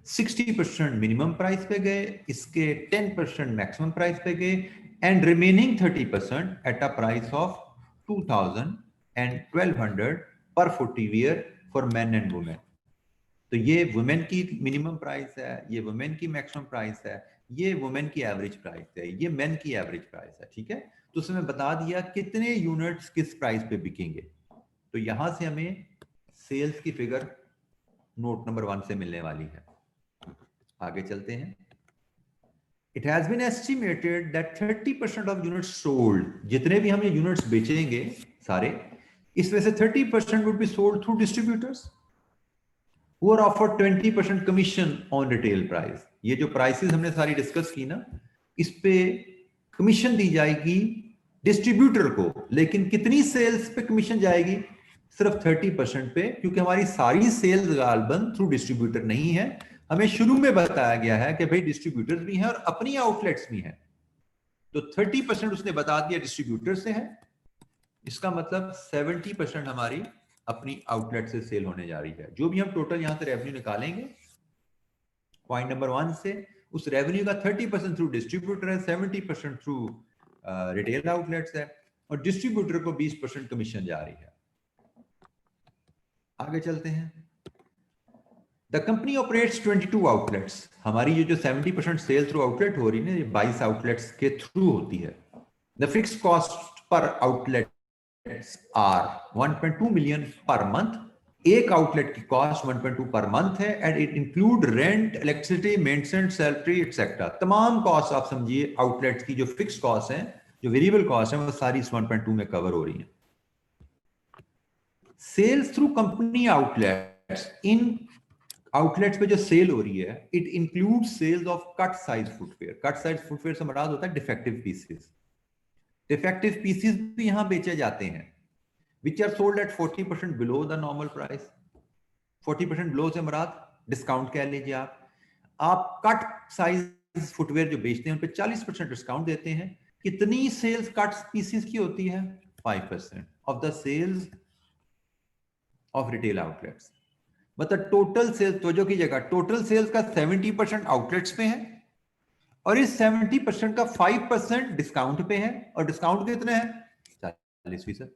A: 60% मिनिमम प्राइस पे गए, इसके 10% मैक्सिमम प्राइस पे गए, and remaining 30% at a price of 2000 and 1200 पर footwear for main and women. तो ये वुमेन की मिनिमम प्राइस है, ये वुमेन की मैक्सिमम प्राइस है, ये वुमेन की एवरेज प्राइस है, ये मेन की एवरेज प्राइस है। ठीक है, तो उसने बता दिया कितने यूनिट्स किस प्राइस पे बिकेंगे। तो यहां से हमें सेल्स की फिगर नोट नंबर 1 से मिलने वाली है। आगे चलते हैं। It has been estimated that 30% of units sold, जितने भी हम ये यूनिट्स बेचेंगे सारे, इसमें से 30% would be sold through distributors who are offered 20% commission on retail price। ये जो प्राइसेस हमने सारी डिस्कस की ना, इस पे कमीशन दी जाएगी डिस्ट्रीब्यूटर को, लेकिन कितनी सेल्स पे कमीशन जाएगी? सिर्फ 30% पे, क्योंकि हमारी सारी सेल्स गालबन थ्रू डिस्ट्रीब्यूटर नहीं है। हमें शुरू में बताया गया है कि भाई डिस्ट्रीब्यूटर्स भी हैं और अपनी आउटलेट्स भी हैं, तो 30% उसने बता दिया डिस्ट्रीब्यूटर से है। इसका मतलब 70% हमारी अपनी आउटलेट से सेल होने जा रही है। जो भी हम टोटल यहां से रेवेन्यू निकालेंगे पॉइंट नंबर 1 से, उस रेवेन्यू का 30% थ्रू डिस्ट्रीब्यूटर है, 70% थ्रू रिटेल आउटलेट्स है, और डिस्ट्रीब्यूटर को 20% कमीशन जा रही है। आगे चलते हैं। The company operates 22 outlets. हमारी ये जो 70% सेल थ्रू आउटलेट हो रही है ना, ये 22 आउटलेट्स के थ्रू होती है। The fixed cost per outlet are 1.2 million per month. एक आउटलेट की कॉस्ट 1.2 पर मंथ है, and it include rent, electricity, maintenance, salary etcetera. तमाम कॉस्ट आप समझिए आउटलेट्स की जो फिक्स्ड कॉस्ट है, जो वेरिएबल कॉस्ट है, वो सारी इस 1.2 में कवर हो रही है। सेल्स थ्रू कंपनी आउटलेट्स, इन आउटलेट्स पे जो सेल हो रही है, it include sales of cut size footwear. Cut size footwear से मुराद होता है डिफेक्टिव पीसेस। डिफेक्टिव पीसेस भी यहां बेचे जाते हैं, which are sold at 40% below the normal price. 40% below से मुराद डिस्काउंट कह लीजिए आप कट साइज फुटवेयर जो बेचते हैं उन पे 40% डिस्काउंट देते हैं। कितनी सेल्स कट पीसेस की होती है? 5% of the sales of retail outlets. मतलब टोटल सेल्स, तो जो की जगह टोटल सेल्स का 70% आउटलेट्स पे है, और इस 70% का 5% डिस्काउंट पे है। और डिस्काउंट कितने हैं? 40%।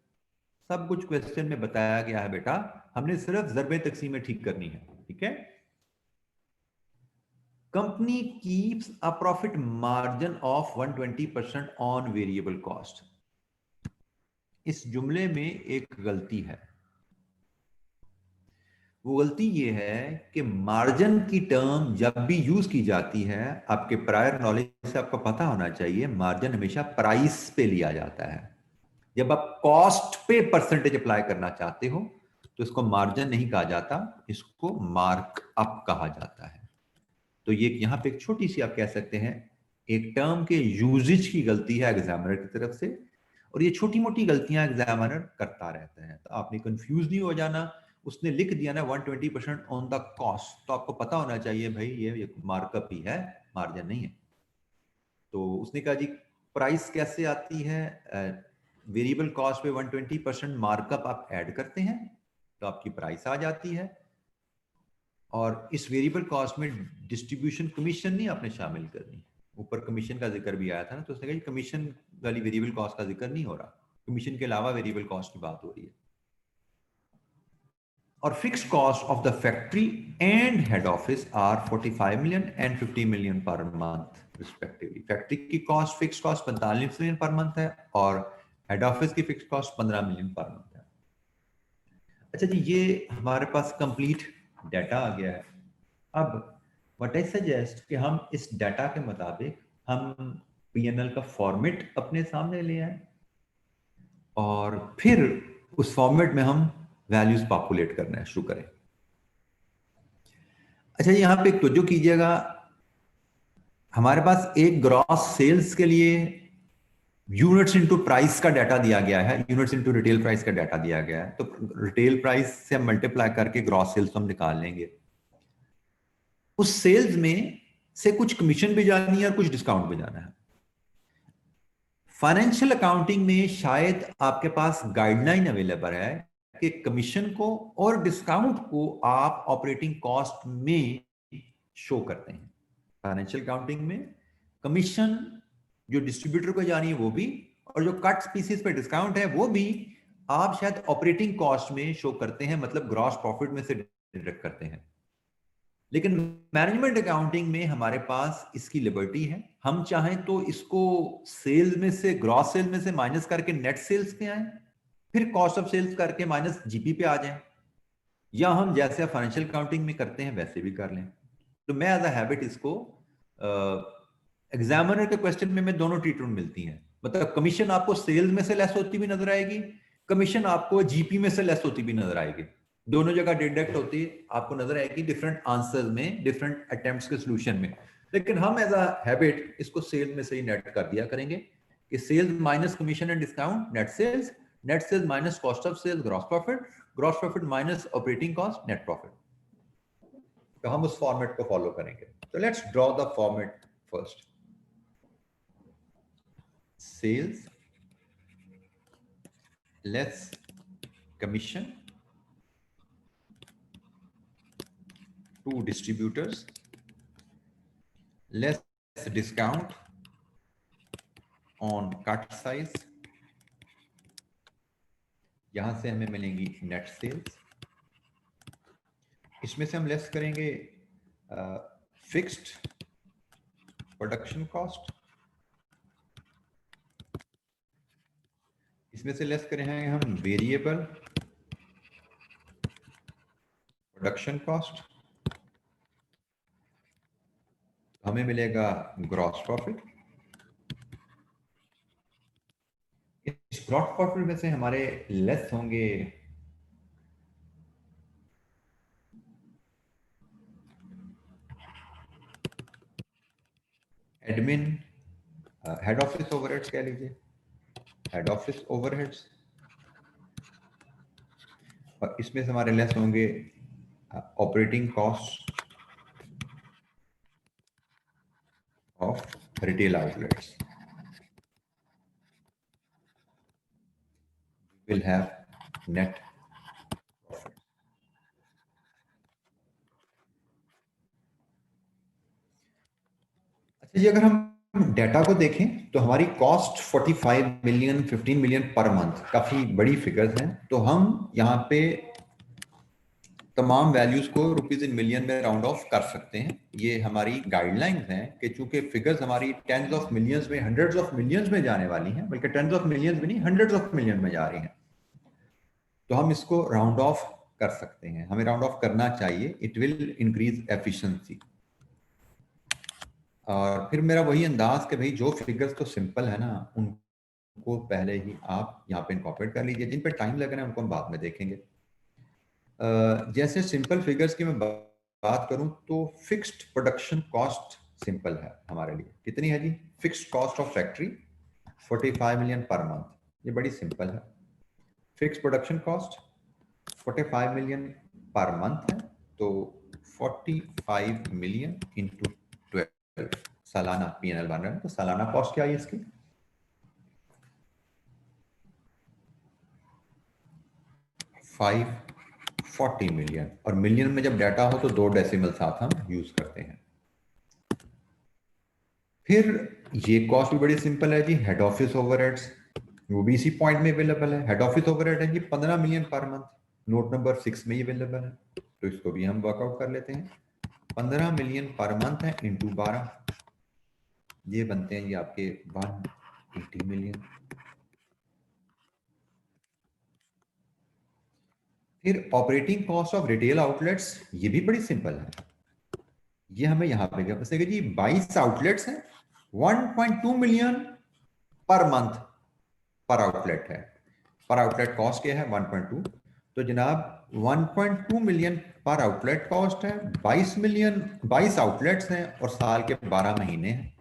A: सब कुछ क्वेश्चन में बताया गया है बेटा, हमने सिर्फ ज़रबे तकसीमें ठीक करनी है। ठीक है। Company keeps a profit margin of 120% on variable cost. इस जुमले में एक गलती है। वो गलती ये है कि मार्जिन की टर्म जब भी यूज की जाती है, आपके प्रायर नॉलेज से आपको पता होना चाहिए, मार्जिन हमेशा प्राइस पे लिया जाता है। जब आप कॉस्ट पे परसेंटेज अप्लाई करना चाहते हो तो इसको मार्जिन नहीं कहा जाता, इसको मार्कअप कहा जाता है। तो ये यहां पे एक छोटी सी आप कह सकते हैं एक टर्म के यूजेज की गलती है एग्जामिनर की तरफ से, और ये छोटी मोटी गलतियां एग्जामिनर करता रहता है, तो आपने कंफ्यूज नहीं हो जाना। उसने लिख दिया ना 120% ऑन द कॉस्ट, तो आपको पता होना चाहिए भाई ये मार्कअप ही है, मार्जिन नहीं है। तो उसने कहा जी प्राइस कैसे आती है? वेरिएबल कॉस्ट पे 120% मार्कअप आप ऐड करते हैं तो आपकी प्राइस आ जाती है, और इस वेरिएबल कॉस्ट में डिस्ट्रीब्यूशन कमीशन नहीं आपने शामिल करनी। ऊपर कमीशन का जिक्र भी आया था ना, तो उसने कहा कमीशन वाली वेरिएबल कॉस्ट का जिक्र नहीं हो रहा, कमीशन के अलावा वेरिएबल कॉस्ट की बात हो रही है। और fixed cost of the factory and head office are 45 million and 50 million per month. Respectively. Factory की cost, fix cost 45 million per month है और हेड ऑफिस की fix cost 15 million per month है। अच्छा जी, ये हमारे पास कंप्लीट डाटा आ गया है। अब व्हाट आई सजेस्ट कि हम इस डाटा के मुताबिक हम पीएनएल का फॉर्मेट अपने सामने ले आए और फिर उस फॉर्मेट में हम वैल्यूज पॉपुलेट करना शुरू करें। अच्छा, यहाँ पे एक तवज्जो कीजिएगा, हमारे पास एक ग्रॉस सेल्स के लिए यूनिट्स इनटू प्राइस का डाटा दिया गया है, यूनिट्स इनटू रिटेल प्राइस का डाटा दिया गया है। तो रिटेल प्राइस से हम मल्टीप्लाई करके ग्रॉस सेल्स हम निकाल लेंगे। उस सेल्स में से कुछ कमीशन भी जानी है और कुछ डिस्काउंट भी जाना है। फाइनेंशियल अकाउंटिंग में शायद आपके पास गाइडलाइन अवेलेबल है कि कमीशन को और डिस्काउंट को आप ऑपरेटिंग कॉस्ट में शो करते हैं। फाइनेंशियल अकाउंटिंग में कमीशन जो डिस्ट्रीब्यूटर को जानी है वो भी, और जो कट स्पीसीज पे डिस्काउंट है वो भी आप शायद ऑपरेटिंग कॉस्ट में शो करते हैं, मतलब ग्रॉस प्रॉफिट में से डिडक्ट करते हैं। लेकिन मैनेजमेंट अकाउंटिंग में हमारे पास इसकी लिबर्टी है, हम चाहें तो इसको सेल्स में से, ग्रॉस सेल्स में से माइनस करके नेट सेल्स पे आए, फिर कॉस्ट ऑफ सेल्स करके माइनस जीपी पे आ जाए, या हम जैसे फाइनेंशियल अकाउंटिंग में करते हैं वैसे भी कर लें। तो मैं एज अ हैबिट इसको एग्जामिनर के क्वेश्चन में मैं दोनों ट्रीटमेंट मिलती हैं, मतलब कमीशन आपको सेल्स में से लेस होती भी नजर आएगी, कमीशन आपको जीपी में से लेस होती भी नजर आएगी, दोनों जगह डिडक्ट होती आपको नजर आएगी डिफरेंट आंसर्स में, डिफरेंट अटेम्प्ट्स के सॉल्यूशन में। लेकिन हम एज अ हैबिट इसको सेल्स में से ही नेट कर दिया करेंगे कि sales minus commission and discount net sales, net sales minus cost of sales gross profit, gross profit minus operating cost net profit. तो हम उस फॉर्मेट को फॉलो करेंगे। तो let's draw the format first. Sales less commission to distributors less discount on cut size, यहां से हमें मिलेंगी नेट सेल्स, इसमें से हम लेस करेंगे फिक्स्ड प्रोडक्शन कॉस्ट, इसमें से लेस करेंगे हम वेरिएबल प्रोडक्शन कॉस्ट, हमें मिलेगा ग्रॉस प्रॉफिट। इस ग्रॉस प्रॉफिट में से हमारे लेस होंगे एडमिन, हेड ऑफिस ओवरहेड्स कह लीजिए, हेड ऑफिस ओवरहेड्स, और इसमें से हमारे लेस होंगे operating cost of retail outlets, will have net profit. अच्छा जी, अगर हम डेटा को देखें तो हमारी cost 45 million 15 million per month, काफी बड़ी फिगर्स हैं। तो हम यहाँ पे तमाम वैल्यूज को रुपीज इन मिलियन में राउंड ऑफ कर सकते हैं। ये हमारी गाइडलाइंस हैं कि चूंकि फिगर्स हमारी टेंस ऑफ मिलियंस में, हंड्रेड्स ऑफ मिलियंस में जाने वाली हैं, बल्कि टेंस ऑफ मिलियंस में नहीं, हंड्रेड्स ऑफ मिलियन में जा रही हैं, तो हम इसको राउंड ऑफ कर सकते हैं, हमें राउंड ऑफ करना चाहिए, इट विल इंक्रीज एफिशिएंसी। और फिर मेरा वही अंदाज कि भाई जो फिगर्स तो सिंपल है ना, उनको पहले ही आप यहाँ पे इनकॉर्पोरेट कर लीजिए, जिन पे टाइम लग रहा है उनको हम बाद में देखेंगे। जैसे सिंपल फिगर्स की मैं बात करूं तो फिक्स्ड प्रोडक्शन कॉस्ट सिंपल है हमारे लिए, कितनी है जी? Fixed cost of factory 45 million per month, ये बड़ी सिंपल है। Fixed production cost 45 million per month है, तो 45 मिलियन इंटू 12 सालाना पीएनएल बन रहा है, तो सालाना कॉस्ट क्या है इसकी? 540 मिलियन, और मिलियन में जब डाटा हो तो 2 डेसिमल साथ हम यूज करते हैं। फिर ये कॉस्ट भी बड़ी सिंपल है जी, हेड ऑफिस ओवरहेड्स, वो भी इसी पॉइंट में अवेलेबल है। हेड ऑफिस ओवरहेड है जी 15 million per month, note number 6 में ही अवेलेबल है, तो इसको भी हम वर्कआउट कर लेते हैं। 15 मिलियन पर मंथ है इंटू 12, ये बनते हैं ये आपके 180 मिलियन। फिर operating cost of retail outlets, ये भी बड़ी सिंपल है, ये हमें यहां पे क्या बचेगा जी, 22 आउटलेट्स हैं, 1.2 मिलियन पर मंथ पर आउटलेट है। पर आउटलेट कॉस्ट क्या है 1.2, तो जनाब 1.2 मिलियन पर आउटलेट कॉस्ट है, 22 मिलियन 22 आउटलेट्स हैं और साल के 12 महीने हैं।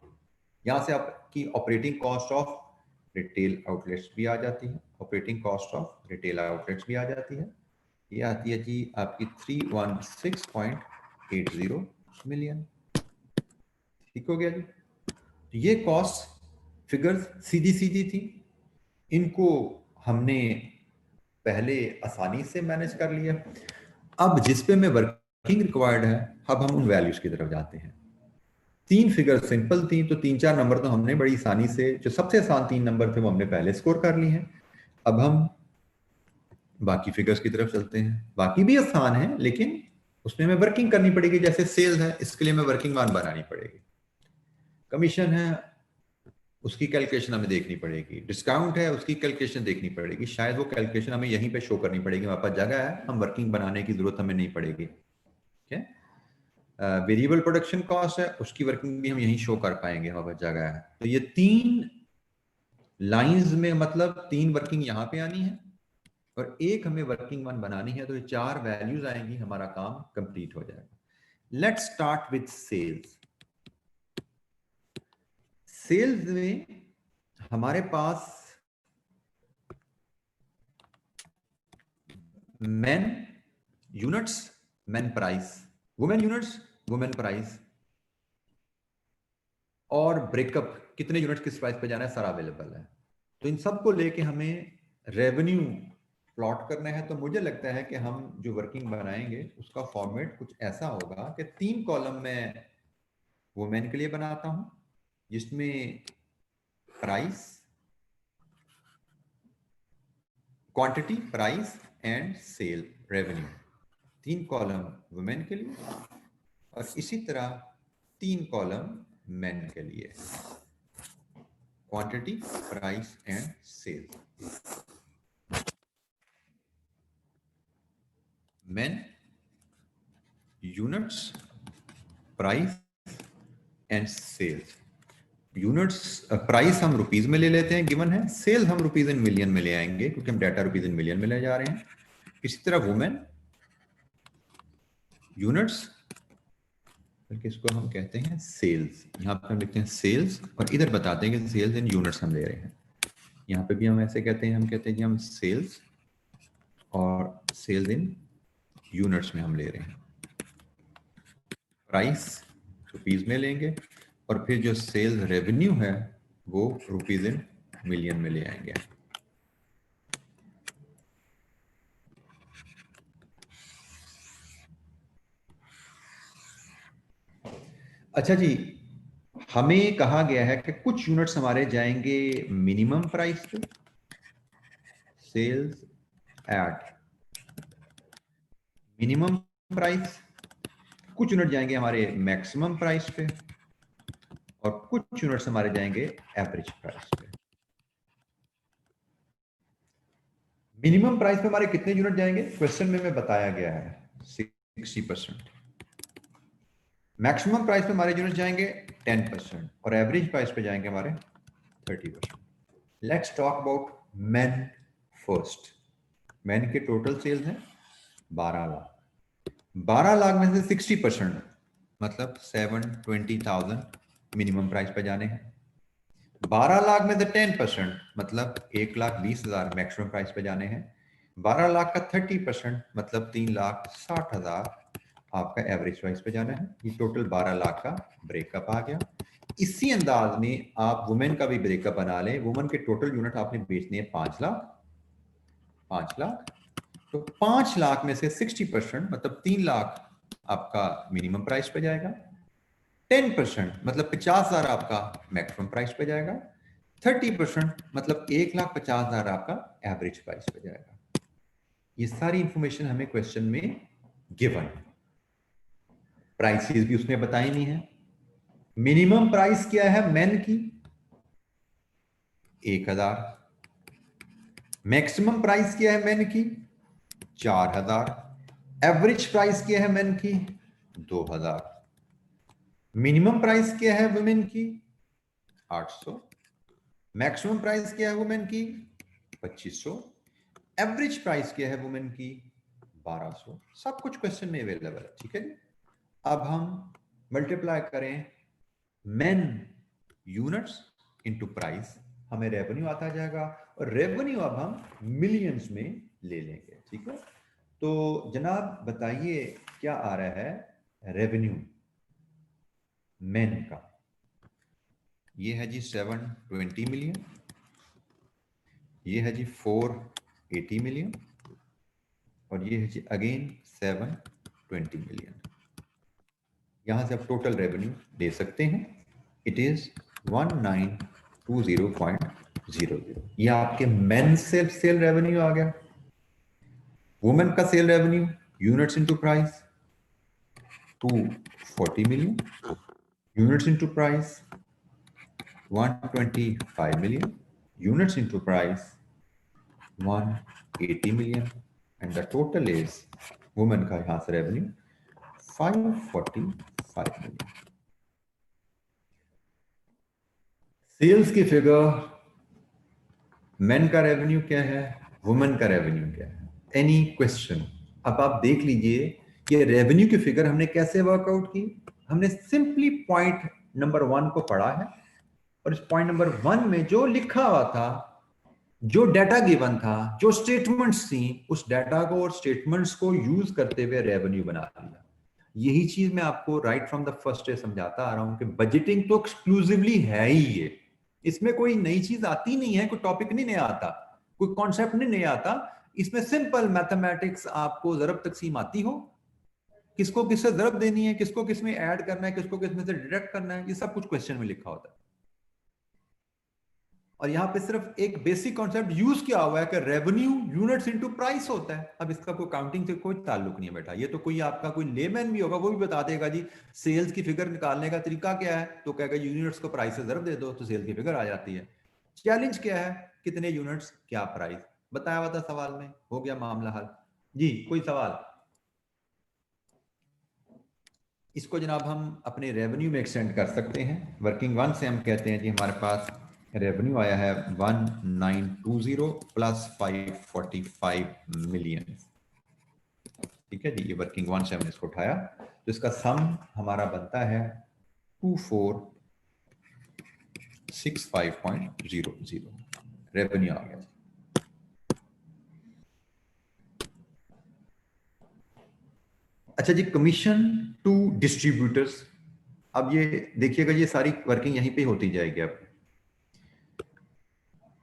A: यहां से आपकी operating cost of retail outlets भी आ जाती है, operating cost of retail outlets भी आ जाती है, ये आती है जी आपकी 316.80 मिलियन। ठीक हो गया जी। तो ये कॉस्ट फिगर्स सीधी सीधी थी, इनको हमने पहले आसानी से मैनेज कर लिया। अब जिस पे में वर्किंग रिक्वायर्ड है, अब हम उन वैल्यूज की तरफ जाते हैं। तीन फिगर सिंपल थी, तो तीन चार नंबर तो हमने बड़ी आसानी से, जो सबसे आसान तीन नंबर थे वो हमने पहले स्कोर कर लिए हैं। अब हम बाकी फिगर्स की तरफ चलते हैं, बाकी भी आसान है लेकिन उसमें हमें वर्किंग करनी पड़ेगी। जैसे सेल्स है, इसके लिए हमें वर्किंग मान बनानी पड़ेगी। कमीशन है, उसकी कैलकुलेशन हमें देखनी पड़ेगी। डिस्काउंट है, उसकी कैलकुलेशन देखनी पड़ेगी। शायद वो कैलकुलेशन हमें यहीं पे शो करनी पड़ेगी, हमारे पास जगह है, हम वर्किंग बनाने की जरूरत हमें नहीं पड़ेगी। ठीक है। वेरिएबल प्रोडक्शन कॉस्ट है, उसकी वर्किंग भी हम यहीं शो कर पाएंगे, हमारे पास जगह है। तो ये तीन लाइंस में मतलब तीन वर्किंग यहाँ पे आनी है और एक हमें वर्किंग वन बनानी है, तो ये चार वैल्यूज आएंगी, हमारा काम कंप्लीट हो जाएगा। Let's start with sales. Sales में हमारे पास men units, men price, women units, women price, और ब्रेकअप कितने यूनिट्स किस प्राइस पे जाना है सारा अवेलेबल है। तो इन सब को लेके हमें रेवेन्यू प्लॉट करना है। तो मुझे लगता है कि हम जो वर्किंग बनाएंगे उसका फॉर्मेट कुछ ऐसा होगा कि तीन कॉलम में वुमेन के लिए बनाता हूं, जिसमें price, quantity, price and sale revenue, तीन कॉलम वुमेन के लिए और इसी तरह तीन कॉलम मेन के लिए, quantity, price and sale. Men, units, price and sales. Units price हम रुपीज में ले लेते हैं, गिवन है। सेल हम रुपीज इन मिलियन में ले आएंगे क्योंकि हम डाटा रुपीज इन मिलियन में ले जा रहे हैं। इसी तरह वुमेन, यूनिट्स, बल्कि इसको हम कहते हैं सेल्स, यहाँ पे हम लिखते हैं सेल्स और इधर बताते हैं कि सेल्स इन यूनिट्स हम ले रहे हैं। यहाँ पे भी हम ऐसे कहते हैं, हम कहते हैं कि हम सेल्स और सेल्स इन यूनिट्स में हम ले रहे हैं। प्राइस रुपीज में लेंगे और फिर जो सेल्स रेवेन्यू है वो रुपीज इन मिलियन में ले आएंगे। अच्छा जी, हमें कहा गया है कि कुछ यूनिट्स हमारे जाएंगे मिनिमम प्राइस पे, सेल्स एट मिनिमम प्राइस, कुछ यूनिट जाएंगे हमारे मैक्सिमम प्राइस पे और कुछ यूनिट्स हमारे जाएंगे एवरेज प्राइस पे। मिनिमम प्राइस पे हमारे कितने यूनिट जाएंगे क्वेश्चन में बताया गया है 60%। मैक्सिमम प्राइस पे हमारे यूनिट जाएंगे 10% और एवरेज प्राइस पे जाएंगे हमारे 30%। Let's talk about main first. Main के टोटल सेल्स हैं 12 लाख। 12 लाख में से 60% मतलब 720,000 मिनिमम प्राइस पे जाने हैं। 12 लाख में से 10% मतलब 1,20,000 मैक्सिमम प्राइस पे जाने हैं। 12 लाख का 30% मतलब 3,60,000 आपका एवरेज प्राइस पे जाना है। ये टोटल 12 लाख का ब्रेकअप आ गया। इसी अंदाज में आप वुमेन का भी ब्रेकअप बना लें। वुमेन के टोटल यूनिट आपने बेचने हैं 5 लाख, 5 लाख, तो 5 लाख में से 60% मतलब 3 लाख आपका मिनिमम प्राइस पे जाएगा। 10% मतलब 50,000 आपका मैक्सिमम प्राइस पे जाएगा। 30% मतलब 1,50,000 आपका एवरेज प्राइस पे जाएगा। ये सारी इंफॉर्मेशन हमें क्वेश्चन में गिवन है। प्राइसेस भी उसने बताई नहीं है, मिनिमम प्राइस क्या है मेन की? 1000। मैक्सिमम प्राइस क्या है मेन की? 4000। एवरेज प्राइस क्या है मेन की? 2000। मिनिमम प्राइस क्या है वुमेन की? 800। मैक्सिमम प्राइस क्या है वुमेन की? 2500। एवरेज प्राइस क्या है वुमेन की? 1200। सब कुछ क्वेश्चन में अवेलेबल है, ठीक है जी। अब हम मल्टीप्लाई करें मेन यूनिट्स इनटू प्राइस, हमें रेवेन्यू आता जाएगा, और रेवेन्यू अब हम मिलियंस में ले लेंगे, ठीक है। तो जनाब बताइए क्या आ रहा है रेवेन्यू मेन का? ये है जी 720 मिलियन, ये है जी 480 मिलियन, और ये है जी अगेन 720 मिलियन। यहां से आप टोटल रेवेन्यू दे सकते हैं, इट इज 1920.00। ये आपके मेन से सेल रेवेन्यू आ गया। वुमेन का sale revenue units into price 240 million, units into price 125 million, units into price 180 million, and the total is women का यहाँ से revenue 545 million। सेल्स की फिगर, मेन का रेवेन्यू क्या है, वुमेन का रेवेन्यू क्या है, एनी क्वेश्चन? अब आप देख लीजिए कि रेवेन्यू की फिगर हमने कैसे वर्कआउट की। हमने सिंपली पॉइंट नंबर 1 को पढ़ा है, और इस पॉइंट नंबर 1 में जो लिखा हुआ था, जो डाटा गिवन था, जो स्टेटमेंट्स थी, उस डाटा को और स्टेटमेंट्स को यूज करते हुए रेवेन्यू बना दिया। यही चीज मैं आपको right from the first day समझाता आ रहा हूं कि बजटिंग तो एक्सक्लूसिवली है ही ये, इसमें कोई नई चीज आती नहीं है, कोई टॉपिक नहीं नया आता, कोई कॉन्सेप्ट नहीं नया आता। इसमें सिंपल मैथमेटिक्स, आपको जरब तकसीम आती हो, किसको किससे जरब देनी है, किसको किसमें ऐड करना है, किसको किसमें से डिडक्ट करना है, ये सब कुछ क्वेश्चन में लिखा होता है। और यहां पे सिर्फ एक बेसिक कॉन्सेप्ट यूज किया हुआ है कि रेवेन्यू यूनिट्स इनटू प्राइस होता है। अब इसका कोई काउंटिंग से कोई ताल्लुक नहीं है बेटा, ये तो कोई आपका कोई लेमैन भी होगा वो भी बता देगा जी सेल्स की फिगर निकालने का तरीका क्या है, तो कहेगा यूनिट्स को प्राइस से ज़रब दे दो तो सेल्स की फिगर आ जाती है। चैलेंज क्या है, कितने यूनिट्स क्या प्राइस, बताया हुआ था सवाल में, हो गया मामला हल। जी कोई सवाल? इसको जनाब हम अपने रेवेन्यू में एक्सटेंड कर सकते हैं। वर्किंग वन से हम कहते हैं जी हमारे पास रेवेन्यू आया है 1920 प्लस 545 मिलियन, ठीक है जी। ये वर्किंग वन से हमने इसको उठाया, तो इसका सम हमारा बनता है 2465.00 रेवेन्यू आ गया। अच्छा जी, कमीशन टू डिस्ट्रीब्यूटर्स, अब ये देखिएगा ये सारी वर्किंग यहीं पे होती जाएगी। अब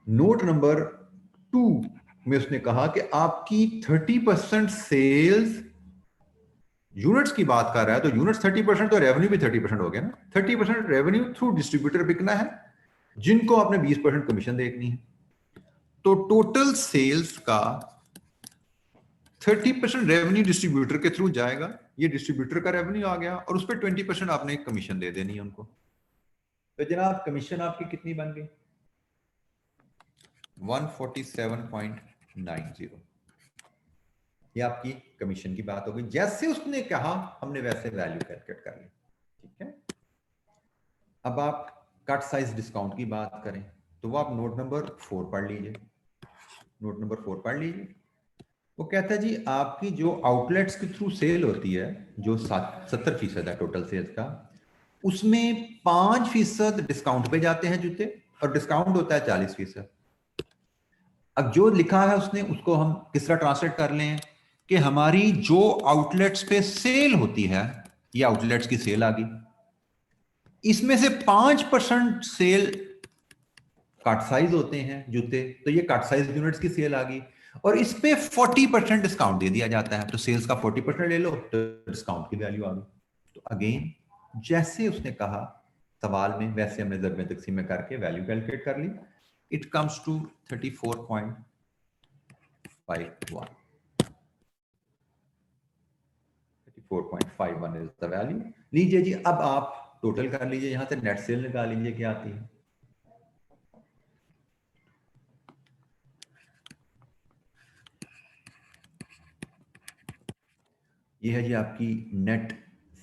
A: नोट नंबर 2 में उसने कहा कि आपकी 30% सेल्स, यूनिट्स की बात कर रहा है तो यूनिट्स 30%, तो रेवेन्यू भी 30% हो गया ना। 30% रेवेन्यू थ्रू डिस्ट्रीब्यूटर बिकना है, जिनको आपने 20% कमीशन देखनी है। तो टोटल सेल्स का 30% रेवेन्यू डिस्ट्रीब्यूटर के थ्रू जाएगा, ये डिस्ट्रीब्यूटर का रेवेन्यू आ गया, और उस पर 20% आपने कमीशन दे देनी है उनको। तो जनाब कमीशन आपकी कितनी बन गई? 147.90। ये आपकी कमीशन की बात हो गई। जैसे उसने कहा हमने वैसे वैल्यू कैलकुलेट कर ली, ठीक है। अब आप कट साइज डिस्काउंट की बात करें तो वो आप नोट नंबर 4 पढ़ लीजिए, नोट नंबर 4 पढ़ लीजिए। वो कहता है जी आपकी जो आउटलेट्स के थ्रू सेल होती है, जो 70% है टोटल सेल्स का, उसमें 5% डिस्काउंट पे जाते हैं जूते, और डिस्काउंट होता है 40%। अब जो लिखा है उसने, उसको हम किस तरह ट्रांसलेट कर लें कि हमारी जो आउटलेट्स पे सेल होती है, ये आउटलेट्स की सेल आ गई, इसमें से 5% सेल कट साइज होते हैं जूते, तो ये कट साइज यूनिट्स की सेल आ गई, और इस पे 40% डिस्काउंट दे दिया जाता है, तो सेल्स का 40% ले लो तो डिस्काउंट की वैल्यू आ गई। तो अगेन जैसे उसने कहा सवाल में, वैसे हमने ज़रब तकसीम में करके वैल्यू कैलकुलेट कर ली। It comes to 34.51, 34.51 is the value. लीजिए जी, अब आप टोटल कर लीजिए, यहां से नेट सेल निकाल लीजिए क्या आती है। ये है जी आपकी नेट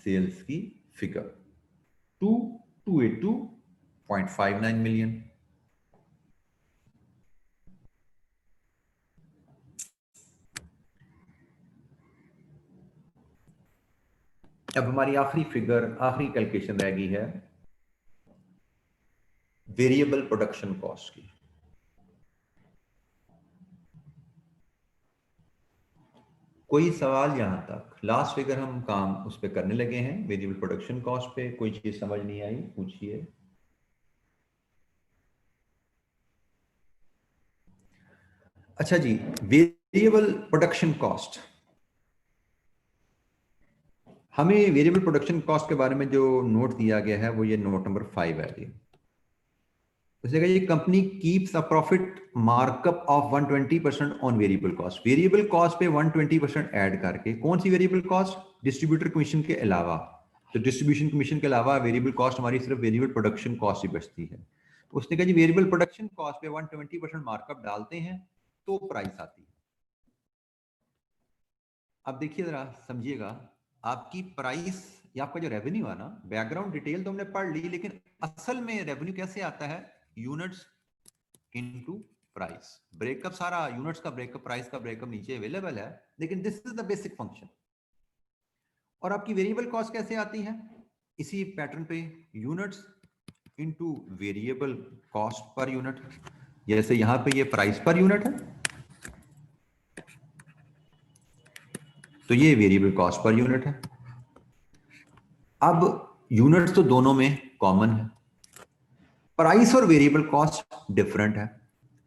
A: सेल्स की फिगर 2282.59 मिलियन। अब हमारी आखिरी फिगर, आखिरी कैलकुलेशन रह गई है वेरिएबल प्रोडक्शन कॉस्ट की। कोई सवाल यहां तक? लास्ट फिगर हम काम उस पर करने लगे हैं, वेरिएबल प्रोडक्शन कॉस्ट पे। कोई चीज समझ नहीं आई, पूछिए। अच्छा जी, वेरिएबल प्रोडक्शन कॉस्ट, हमें वेरिएबल प्रोडक्शन कॉस्ट के बारे में जो नोट दिया गया है वो ये नोट नंबर 5 है जी। उसने कहा ये company keeps a profit markup of 120% on variable cost. Variable cost पे 120% ऐड करके, कौन सी वेरिएबल कॉस्ट? डिस्ट्रीब्यूटर कमीशन के अलावा। तो डिस्ट्रीब्यूशन कमीशन के अलावा वेरिएबल कॉस्ट हमारी सिर्फ वेरिएबल प्रोडक्शन कॉस्ट ही बचती है। तो उसने कहा जी वेरिएबल प्रोडक्शन कॉस्ट पे 120% मार्कअप डालते हैं तो प्राइस आती है। अब देखिए जरा समझिएगा, आपकी प्राइस या आपका जो रेवेन्यू है ना, बैकग्राउंड डिटेल तो हमने पढ़ ली, लेकिन असल में रेवेन्यू कैसे आता है? Units into price. ब्रेकअप सारा यूनिट्स का ब्रेकअप, प्राइस का ब्रेकअप नीचे अवेलेबल है, लेकिन this is the basic function. और आपकी वेरिएबल कॉस्ट कैसे आती है? इसी पैटर्न पे, units into variable cost per unit. जैसे यहां पे ये प्राइस पर यूनिट है, तो ये वेरिएबल कॉस्ट पर यूनिट है। अब यूनिट्स तो दोनों में कॉमन है, प्राइस और वेरिएबल कॉस्ट डिफरेंट है।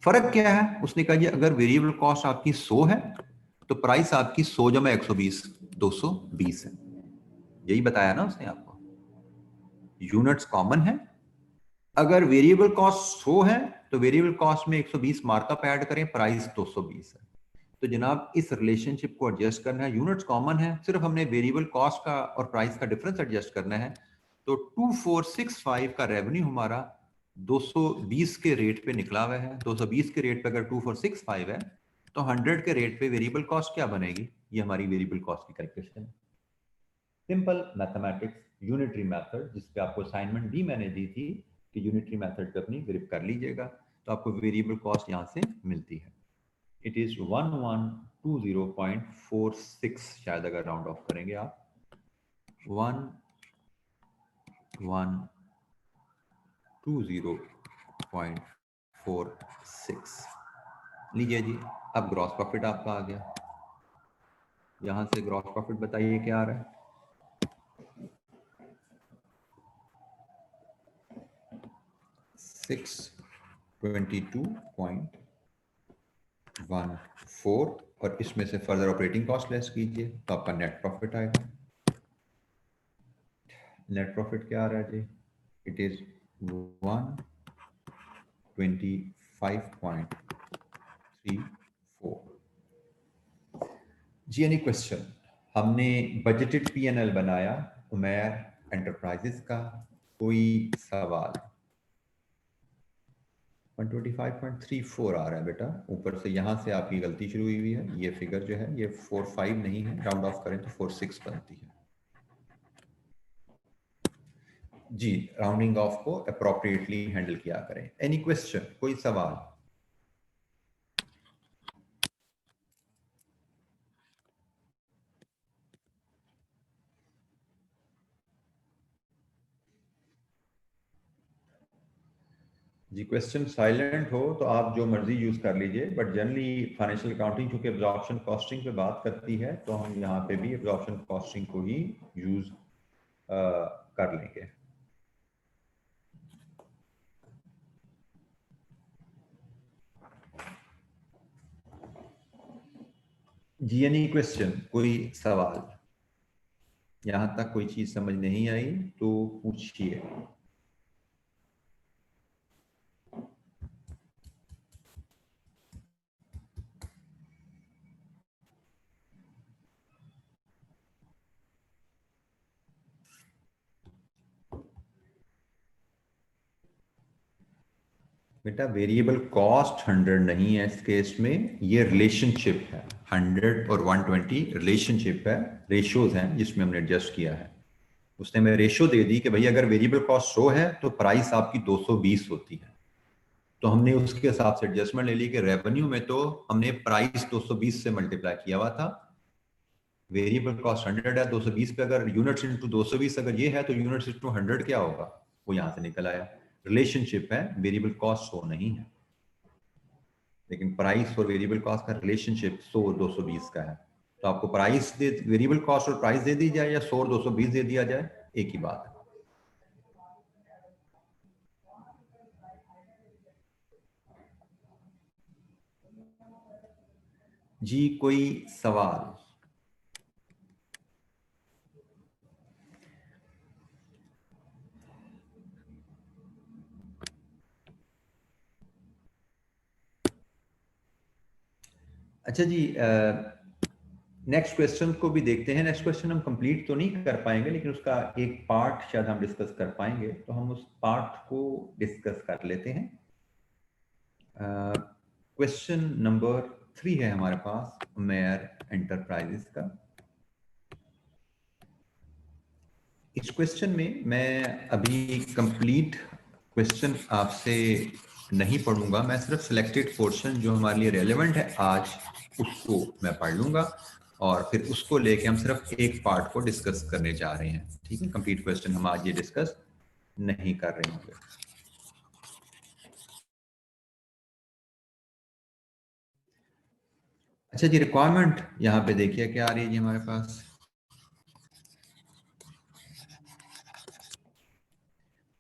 A: फर्क क्या है? उसने कहा जी अगर वेरिएबल कॉस्ट आपकी 100 है तो प्राइस आपकी 100 जमा 120 220 है। यही बताया ना उसने आपको, यूनिट्स कॉमन है। अगर वेरिएबल कॉस्ट 100 है तो वेरिएबल कॉस्ट में 120 मार्कअप ऐड करें, प्राइस 220 है। तो जनाब इस रिलेशनशिप को एडजस्ट करना है, यूनिट्स कॉमन है, सिर्फ हमने वेरिएबल कॉस्ट का और प्राइस का डिफरेंस एडजस्ट करना है। तो 2465 का रेवेन्यू हमारा 220 के रेट पे निकला हुआ है। 220 के रेट पे अगर 2465 है तो 100 के रेट पे वेरिएबल कॉस्ट क्या बनेगी? ये हमारी वेरिएबल कॉस्ट की कैलकुलेशन है। सिंपल मैथमेटिक्स, यूनिटरी मेथड, जिस पे आपको असाइनमेंट भी मैंने दी थी कि यूनिटरी मेथड पे अपनी ग्रिप कर लीजिएगा, तो आपको वेरिएबल कॉस्ट यहां से मिलती है। इट इज 1120.46, शायद अगर राउंड ऑफ करेंगे आप 1120.46। लीजिए जी, अब ग्रॉस प्रॉफिट आपका आ गया। यहां से ग्रॉस प्रॉफिट बताइए क्या आ रहा है? 622.14 और इसमें से फर्दर ऑपरेटिंग कॉस्ट लेस कीजिए तो आपका नेट प्रॉफिट आएगा। नेट प्रॉफिट क्या आ रहा है जी? It is 125.34। जी एनी क्वेश्चन? हमने बजटेड पीएनएल बनाया उमैर एंटरप्राइजेस का, कोई सवाल? 125.34 आ रहा है बेटा, ऊपर से यहाँ से आपकी गलती शुरू हुई है। ये फिगर जो है ये 45 नहीं है, राउंड ऑफ करें तो 46 बनती है जी। राउंडिंग ऑफ को अप्रोप्रिएटली हैंडल किया करें। एनी क्वेश्चन, कोई सवाल? जी क्वेश्चन साइलेंट हो तो आप जो मर्जी यूज कर लीजिए, बट जनरली फाइनेंशियल अकाउंटिंग चूंकि एब्जॉर्प्शन कॉस्टिंग पे बात करती है तो हम यहाँ पे भी एब्जॉर्प्शन कॉस्टिंग को ही यूज कर लेंगे। जी एनी क्वेश्चन, कोई सवाल? यहां तक कोई चीज समझ नहीं आई तो पूछिए। बेटा वेरिएबल कॉस्ट 100 नहीं है इस केस में, ये रिलेशनशिप है। 100 और 120 रिलेशनशिप है, रेशियोज हैं जिसमें हमने एडजस्ट किया है। उसने हमें रेशियो दे दी कि भाई अगर वेरिएबल कॉस्ट 100 है तो प्राइस आपकी 220 होती है। तो हमने उसके हिसाब से एडजस्टमेंट ले ली कि रेवेन्यू में तो हमने प्राइस 220 से मल्टीप्लाई किया हुआ था, वेरिएबल कॉस्ट 100 है, 220 पे अगर यूनिट्स इंटू 220 अगर ये है तो यूनिट्स इंटू 100 क्या होगा, वो यहां से निकल आया। रिलेशनशिप है, वेरिएबल कॉस्ट 100 नहीं है, लेकिन प्राइस और वेरिएबल कॉस्ट का रिलेशनशिप 100 220 का है। तो आपको प्राइस दे, वेरिएबल कॉस्ट और प्राइस दे दी जाए या 100 और 220 दे दिया जाए, एक ही बात है। जी कोई सवाल? अच्छा जी, नेक्स्ट क्वेश्चन को भी देखते हैं। नेक्स्ट क्वेश्चन हम कंप्लीट तो नहीं कर पाएंगे, लेकिन उसका एक पार्ट शायद हम डिस्कस कर पाएंगे, तो हम उस पार्ट को डिस्कस कर लेते हैं। क्वेश्चन नंबर 3 है हमारे पास उमेर एंटरप्राइजेस का। इस क्वेश्चन में मैं अभी कंप्लीट क्वेश्चन आपसे नहीं पढ़ूंगा, मैं सिर्फ सिलेक्टेड पोर्शन जो हमारे लिए रेलेवेंट है आज उसको मैं पढ़ लूंगा, और फिर उसको लेके हम सिर्फ एक पार्ट को डिस्कस करने जा रहे हैं। ठीक है, कंप्लीट क्वेश्चन हम आज ये डिस्कस नहीं कर रहे होंगे। अच्छा जी, रिक्वायरमेंट यहाँ पे देखिए क्या आ रही है जी हमारे पास।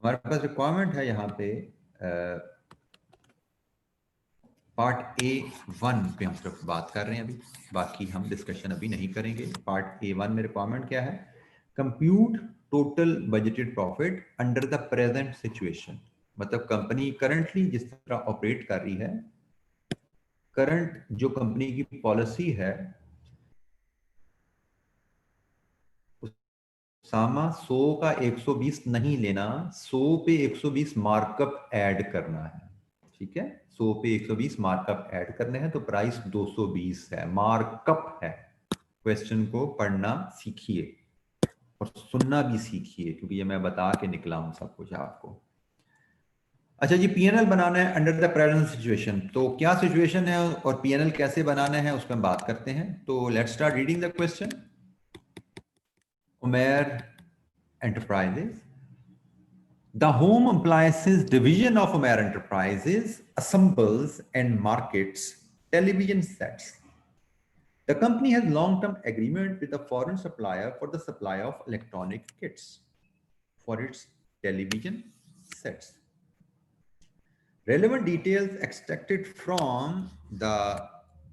A: हमारे पास रिक्वायरमेंट है यहाँ पे पार्ट A1 पे हम सिर्फ बात कर रहे हैं अभी, बाकी हम डिस्कशन अभी नहीं करेंगे। पार्ट A1 में रिक्वायरमेंट क्या है? Compute total budgeted profit under the present situation. मतलब कंपनी करंटली जिस तरह ऑपरेट कर रही है, करंट जो कंपनी की पॉलिसी है, सामा 100 का 120 नहीं लेना, 100 पे 120 मार्कअप ऐड करना है। ठीक है, 100 पे 120 मार्कअप ऐड करने हैं, तो प्राइस 220 है, मार्कअप है। क्वेश्चन को पढ़ना सीखिए और सुनना भी सीखिए, क्योंकि ये मैं बता के निकला हूं सब कुछ आपको। अच्छा जी, पीएनएल बनाना है अंडर द प्रेजेंट सिचुएशन, तो क्या सिचुएशन है और पीएनएल कैसे बनाना है उस पर हम बात करते हैं। तो let's start reading the question. Umer enterprises, the home appliances division of Umer Enterprises assembles and markets television sets. The company has long-term agreement with a foreign supplier for the supply of electronic kits for its television sets. Relevant details extracted from the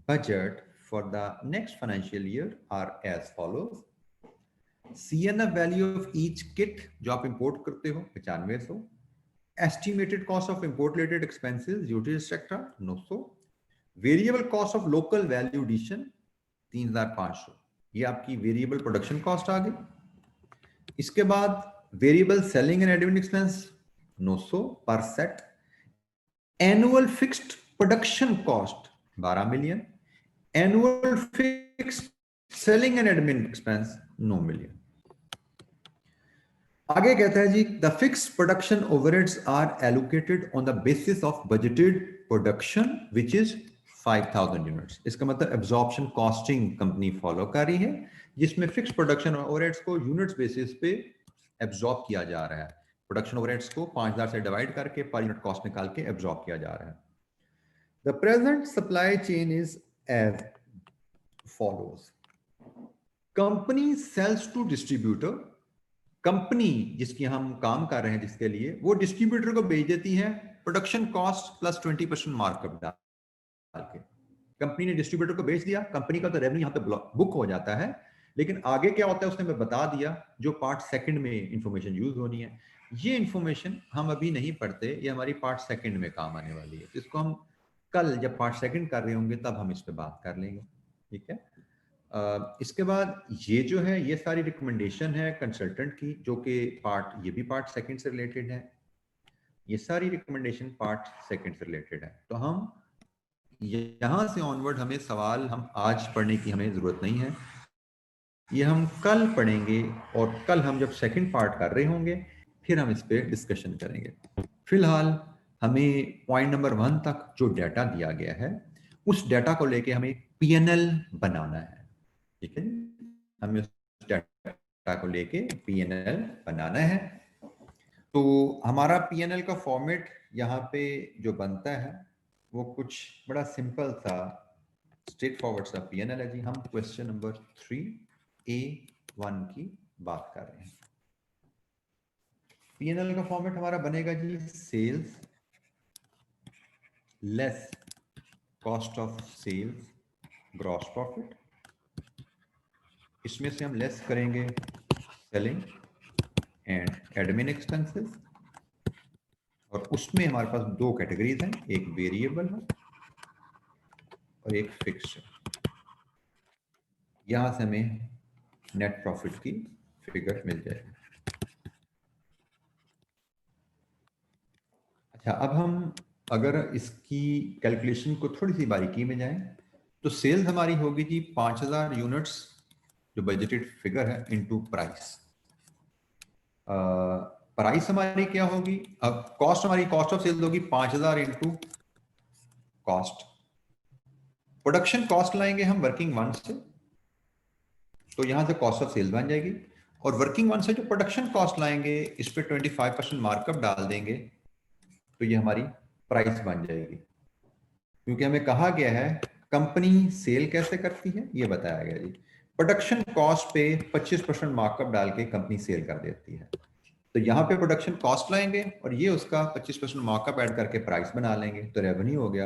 A: budget for the next financial year are as follows. CNF value of each kit जो आप import करते हो 9500, estimated cost of import related expenses, duty etc 900, variable cost of local value addition 3500, ये आपकी variable production cost आ गई। इसके बाद variable selling and admin expense 900 per set, annual fixed production cost 12 million, annual fixed selling and admin expense 9 million. आगे कहता है जी, the fix production overheads are allocated on the basis of budgeted production which is 5000 units. इसका मतलब absorption costing company follow कर रही है, जिसमें फिक्स प्रोडक्शन ओवरहेड्स को यूनिट्स बेसिस पे एब्जॉर्ब किया जा रहा है। प्रोडक्शन ओवरहेड्स को 5000 से डिवाइड करके पर यूनिट कॉस्ट निकाल के एब्जॉर्ब किया जा रहा है। The present supply chain is as follows. Company sales to distributor, company जिसकी हम काम कर रहे हैं जिसके लिए, वो डिस्ट्रीब्यूटर को भेज देती है प्रोडक्शन कॉस्ट प्लस 20% मार्कअप डाल के। कंपनी ने डिस्ट्रीब्यूटर को भेज दिया, कंपनी का तो रेवेन्यू यहाँ पे बुक हो जाता है, लेकिन आगे क्या होता है उसने हमें बता दिया, जो पार्ट सेकंड में इंफॉर्मेशन यूज होनी है। ये इंफॉर्मेशन हम अभी नहीं पढ़ते, ये हमारी पार्ट सेकंड में काम आने वाली है। इसको हम कल जब पार्ट सेकंड कर रहे होंगे तब हम इस पर बात कर लेंगे। ठीक है, इसके बाद ये जो है ये सारी रिकमेंडेशन है कंसल्टेंट की, जो कि पार्ट, ये भी पार्ट सेकंड से रिलेटेड है। ये सारी रिकमेंडेशन पार्ट सेकंड से रिलेटेड है। तो हम यहां से ऑनवर्ड हमें सवाल हम आज पढ़ने की हमें जरूरत नहीं है, ये हम कल पढ़ेंगे और कल हम जब सेकंड पार्ट कर रहे होंगे फिर हम इस पे डिस्कशन करेंगे। फिलहाल हमें पॉइंट नंबर 1 तक जो डाटा दिया गया है उस डाटा को लेके हमें पीएनएल बनाना है, ठीक है। हमें उस डाटा को लेके पीएनएल बनाना है। तो हमारा पीएनएल का फॉर्मेट यहाँ पे जो बनता है वो कुछ बड़ा सिंपल सा स्ट्रेट फॉरवर्ड सा पीएनएल है जी। हम क्वेश्चन नंबर 3A1 की बात कर रहे हैं। पीएनएल का फॉर्मेट हमारा बनेगा जी sales less cost of sales gross profit, इसमें से हम लेस करेंगे सेलिंग एंड एडमिन एक्सपेंसेस, और उसमें हमारे पास दो कैटेगरीज हैं, एक वेरिएबल है और एक फिक्स्ड है। यहां से हमें नेट प्रॉफिट की फिगर मिल जाएगी। अच्छा, अब हम अगर इसकी कैलकुलेशन को थोड़ी सी बारीकी में जाएं तो सेल्स हमारी होगी जी 5000 यूनिट्स जो बजटेड फिगर है इनटू प्राइस। प्राइस हमारी क्या होगी, अब कॉस्ट हमारी कॉस्ट ऑफ सेल्स होगी 5000 इंटू कॉस्ट। प्रोडक्शन कॉस्ट लाएंगे हम वर्किंग वन से, तो यहां से कॉस्ट ऑफ सेल्स बन जाएगी, और वर्किंग वन से जो प्रोडक्शन कॉस्ट लाएंगे इस पे 25% मार्कअप डाल देंगे तो ये हमारी प्राइस बन जाएगी। क्योंकि हमें कहा गया है कंपनी सेल कैसे करती है ये बताया गया जी। प्रोडक्शन कॉस्ट पे 25% मार्कअप डाल के कंपनी सेल कर देती है। तो यहाँ पे प्रोडक्शन कॉस्ट लाएंगे और ये उसका 25% मार्कअप ऐड करके प्राइस बना लेंगे, तो रेवेन्यू हो गया।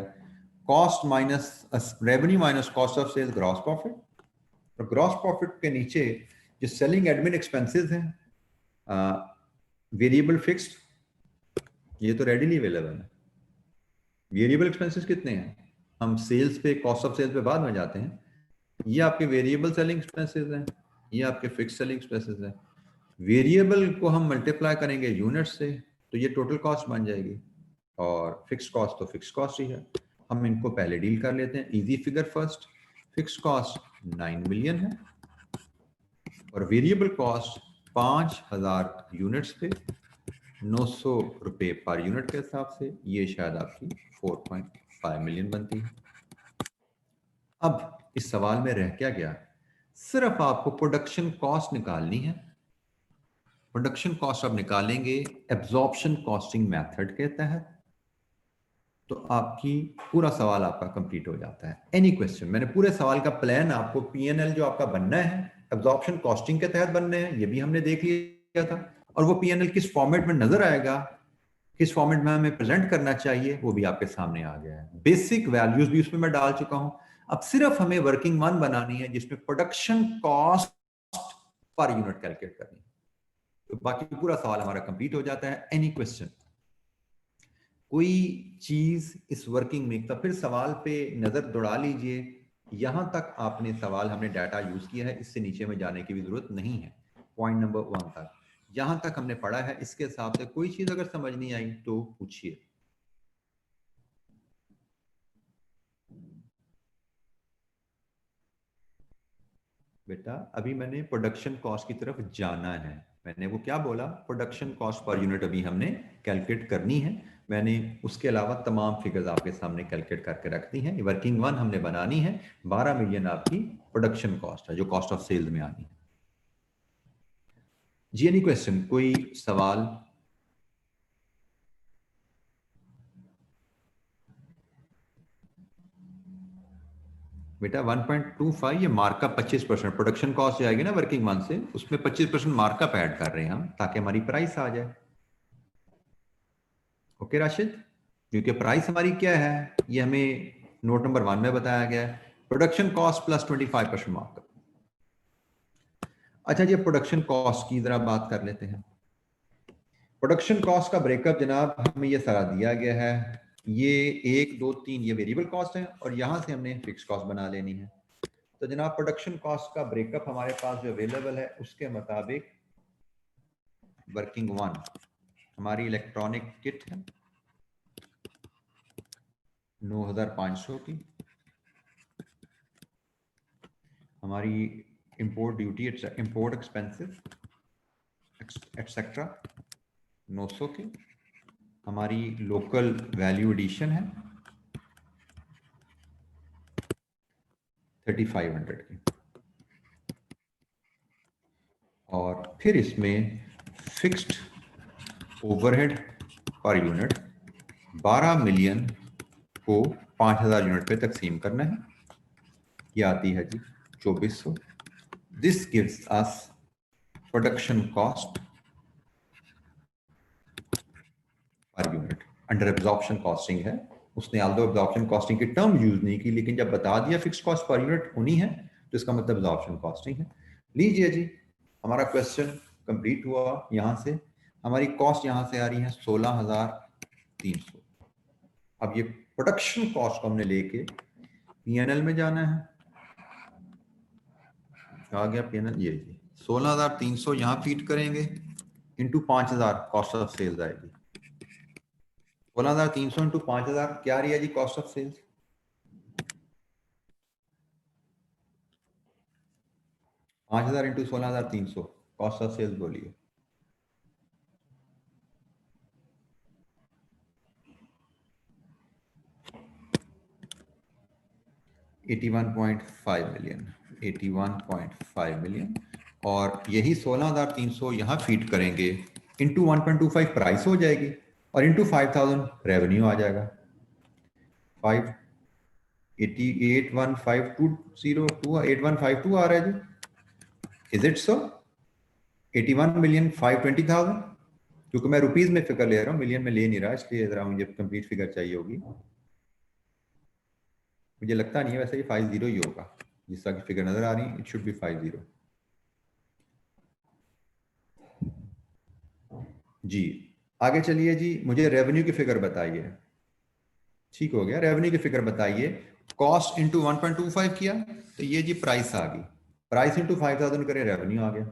A: Cost minus revenue minus cost of sales gross profit, और ग्रॉस प्रॉफिट के नीचे जो सेलिंग एडमिन एक्सपेंसेस हैं वेरिएबल फिक्स्ड, ये तो रेडीली अवेलेबल है। वेरिएबल एक्सपेंसेस कितने हैं, हम सेल्स पे कॉस्ट ऑफ सेल्स पे बाद में जाते हैं। ये आपके वेरिएबल सेलिंग एक्सपेंसेस हैं, ये आपके फिक्स सेलिंग एक्सपेंसेस हैं। वेरिएबल को हम मल्टीप्लाई करेंगे यूनिट से तो ये टोटल कॉस्ट बन जाएगी, और फिक्स कॉस्ट तो फिक्स कॉस्ट ही है। हम इनको पहले डील कर लेते हैं, easy figure first. Fix cost 9 million है और वेरिएबल कॉस्ट 5000 यूनिट्स पे 900 रुपए पर यूनिट के हिसाब से ये शायद आपकी 4.5 मिलियन बनती है। अब इस सवाल में रह क्या गया, सिर्फ आपको प्रोडक्शन कॉस्ट निकालनी है। प्रोडक्शन कॉस्ट अब निकालेंगे एब्जॉर्प्शन कॉस्टिंग मेथड के तहत, तो आपकी पूरा सवाल आपका कंप्लीट हो जाता है। एनी क्वेश्चन, मैंने पूरे सवाल का प्लान आपको पीएनएल जो आपका बनना है एब्जॉर्प्शन कॉस्टिंग के तहत बनने हैं, ये भी हमने देख लिया था। और वो पीएनएल किस फॉर्मेट में नजर आएगा, किस फॉर्मेट में हमें प्रेजेंट करना चाहिए, वो भी आपके सामने आ गया है। बेसिक वैल्यूज भी उसमें मैं डाल चुका हूं। अब सिर्फ हमें वर्किंग वन बनानी है जिसमें production cost per unit calculate करनी है, तो बाकी पूरा सवाल हमारा कंप्लीट हो जाता है। एनी क्वेश्चन, कोई चीज इस वर्किंग में, तो फिर सवाल पे नजर दौड़ा लीजिए। यहां तक आपने सवाल हमने डाटा यूज किया है, इससे नीचे में जाने की भी जरूरत नहीं है। पॉइंट नंबर 1 तक यहां तक हमने पढ़ा है, इसके हिसाब से कोई चीज अगर समझ नहीं आई तो पूछिए। बेटा अभी मैंने प्रोडक्शन कॉस्ट की तरफ जाना है, मैंने वो क्या बोला, प्रोडक्शन कॉस्ट पर यूनिट अभी हमने कैलकुलेट करनी है। मैंने उसके अलावा तमाम फिगर्स आपके सामने कैलकुलेट करके रख दी हैं। वर्किंग वन हमने बनानी है, 12 मिलियन आपकी प्रोडक्शन कॉस्ट है जो कॉस्ट ऑफ सेल्स में आनी है। जी एनी क्वेश्चन, कोई सवाल? बेटा 1.25 ये मार्कअप 25%, प्रोडक्शन कॉस्ट जाएगी ना वर्किंग वन से, उसमें 25% मार्कअप ऐड कर रहे हैं हम ताकि हमारी प्राइस आ जाए। ओके राशिद, क्योंकि प्राइस हमारी क्या है ये हमें नोट नंबर 1 में बताया गया है, प्रोडक्शन कॉस्ट प्लस 25% मार्कअप। अच्छा जी, प्रोडक्शन कॉस्ट की जरा बात कर लेते हैं। प्रोडक्शन कॉस्ट का ब्रेकअप जनाब हमें ये सारा दिया गया है, ये 1 2 3 ये वेरिएबल कॉस्ट है और यहां से हमने फिक्स कॉस्ट बना लेनी है। तो जनाब प्रोडक्शन कॉस्ट का ब्रेकअप हमारे पास जो अवेलेबल है उसके मुताबिक वर्किंग वन हमारी इलेक्ट्रॉनिक किट है 9,500 की। हमारी import duty import expenses etcetera 900 के। हमारी लोकल वैल्यू एडिशन है 3,500 की। और फिर इसमें fixed overhead per unit 12 million को 5,000 यूनिट पे तकसीम करना है। ये आती है जी 2400। This gives us production cost per unit under absorption costing है। उसने आल्दो एब्जॉर्प्शन कॉस्टिंग की टर्म यूज नहीं की, लेकिन जब बता दिया फिक्स कॉस्ट पर यूनिट होनी है तो इसका मतलब एब्जॉर्प्शन कॉस्टिंग है। लीजिए जी, हमारा क्वेश्चन कंप्लीट हुआ। यहां से हमारी कॉस्ट यहां से आ रही है 16,300। अब ये प्रोडक्शन कॉस्ट को हमने लेके पीएनएल में जाना है। आ गया पीएनएल, ये जी 16,300 यहां फीड करेंगे, इंटू 5,000 कॉस्ट ऑफ सेल्स आएगी। 16,300 इंटू 5,000 क्या रही है जी cost of sales? 5,000 into 16,300 cost of sales बोलिए। 81.5 मिलियन, 81.5 मिलियन। और यही 16,300 यहाँ फीड करेंगे, इंटू 1.25 प्राइस हो जाएगी और इंटू 5,000 रेवेन्यू आ जाएगा। 81,520 आ रहा है जी। Is it so? 81,520,000, क्योंकि मैं रुपीज में फिगर ले रहा हूँ, मिलियन में ले नहीं रहा, इसलिए जरा मुझे कंप्लीट फिगर चाहिए होगी। मुझे लगता नहीं है, वैसे ये 50 ही होगा जिस तरह की फिगर नजर आ रही है। इट शुड बी 50 जी। आगे चलिए जी, मुझे रेवेन्यू की फिगर बताइए। ठीक हो गया, रेवेन्यू की फिगर बताइए। कॉस्ट इंटू 1.25 किया तो ये जी प्राइस आ गई, प्राइस इंटू 5,000 करें रेवेन्यू आ गया।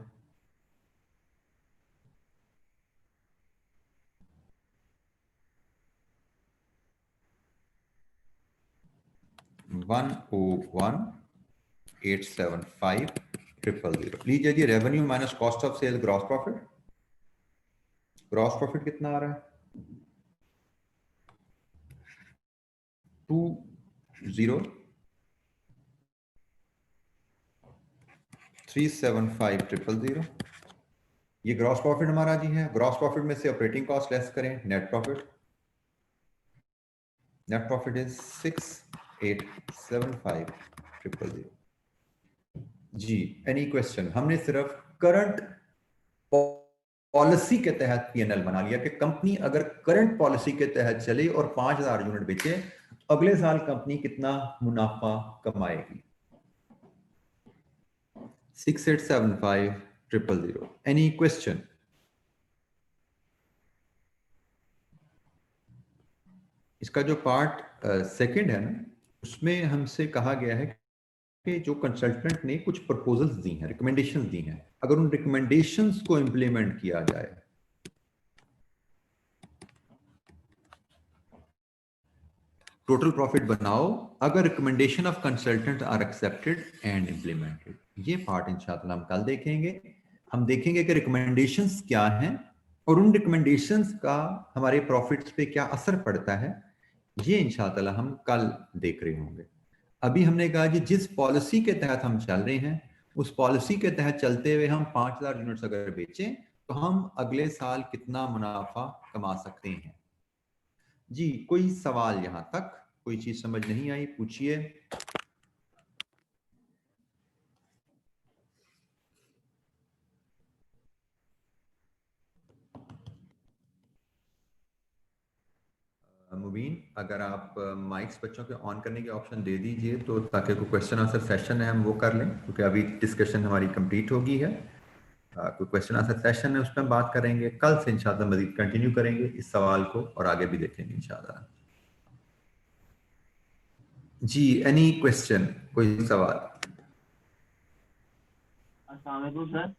A: वन ओ 1,875,000 लीजिए जी, revenue minus cost of sale gross profit. Gross profit कितना आ रहा है? 20,375,000। ये ग्रॉस प्रॉफिट हमारा जी है। ग्रॉस प्रॉफिट में से ऑपरेटिंग कॉस्ट लेस करें, net profit. Net profit is 6,875,000 जी। Any question? हमने सिर्फ करंट पॉलिसी के तहत पीएनएल बना लिया कि कंपनी अगर करंट पॉलिसी के तहत चले और 5,000 यूनिट बेचे, अगले साल कंपनी कितना मुनाफा कमाएगी। 6,875,000। Any question? इसका जो पार्ट सेकंड है ना, उसमें हमसे कहा गया है कि जो कंसल्टेंट ने कुछ प्रपोजल्स दी हैं, रिकमेंडेशंस दी हैं, अगर उन रिकमेंडेशंस को इंप्लीमेंट किया जाए, टोटल प्रॉफिट बनाओ अगर recommendation of consultant are accepted and implemented. ये पार्ट इंशाल्लाह हम कल देखेंगे। हम देखेंगे कि रिकमेंडेशंस क्या हैं और उन रिकमेंडेशंस का हमारे प्रॉफिट्स पे क्या असर पड़ता है, ये इंशाल्लाह हम कल देख रहे होंगे। अभी हमने कहा कि जिस पॉलिसी के तहत हम चल रहे हैं, उस पॉलिसी के तहत चलते हुए हम 5,000 यूनिट्स अगर बेचें तो हम अगले साल कितना मुनाफा कमा सकते हैं। जी, कोई सवाल यहां तक? कोई चीज समझ नहीं आई, पूछिए। मुबीन, अगर आप माइक्स बच्चों के ऑन करने के ऑप्शन दे दीजिए तो ताकि कोई क्वेश्चन आंसर सेशन है हम वो कर लें, क्योंकि अभी डिस्कशन हमारी कंप्लीट होगी है। कोई क्वेश्चन आंसर सेशन है उस पर बात करेंगे, कल से इंशाल्लाह मजीद कंटिन्यू करेंगे इस सवाल को और आगे भी देखेंगे इंशाल्लाह। जी, एनी क्वेश्चन? कोई सवाल?
B: अस्सलाम वालेकुम सर।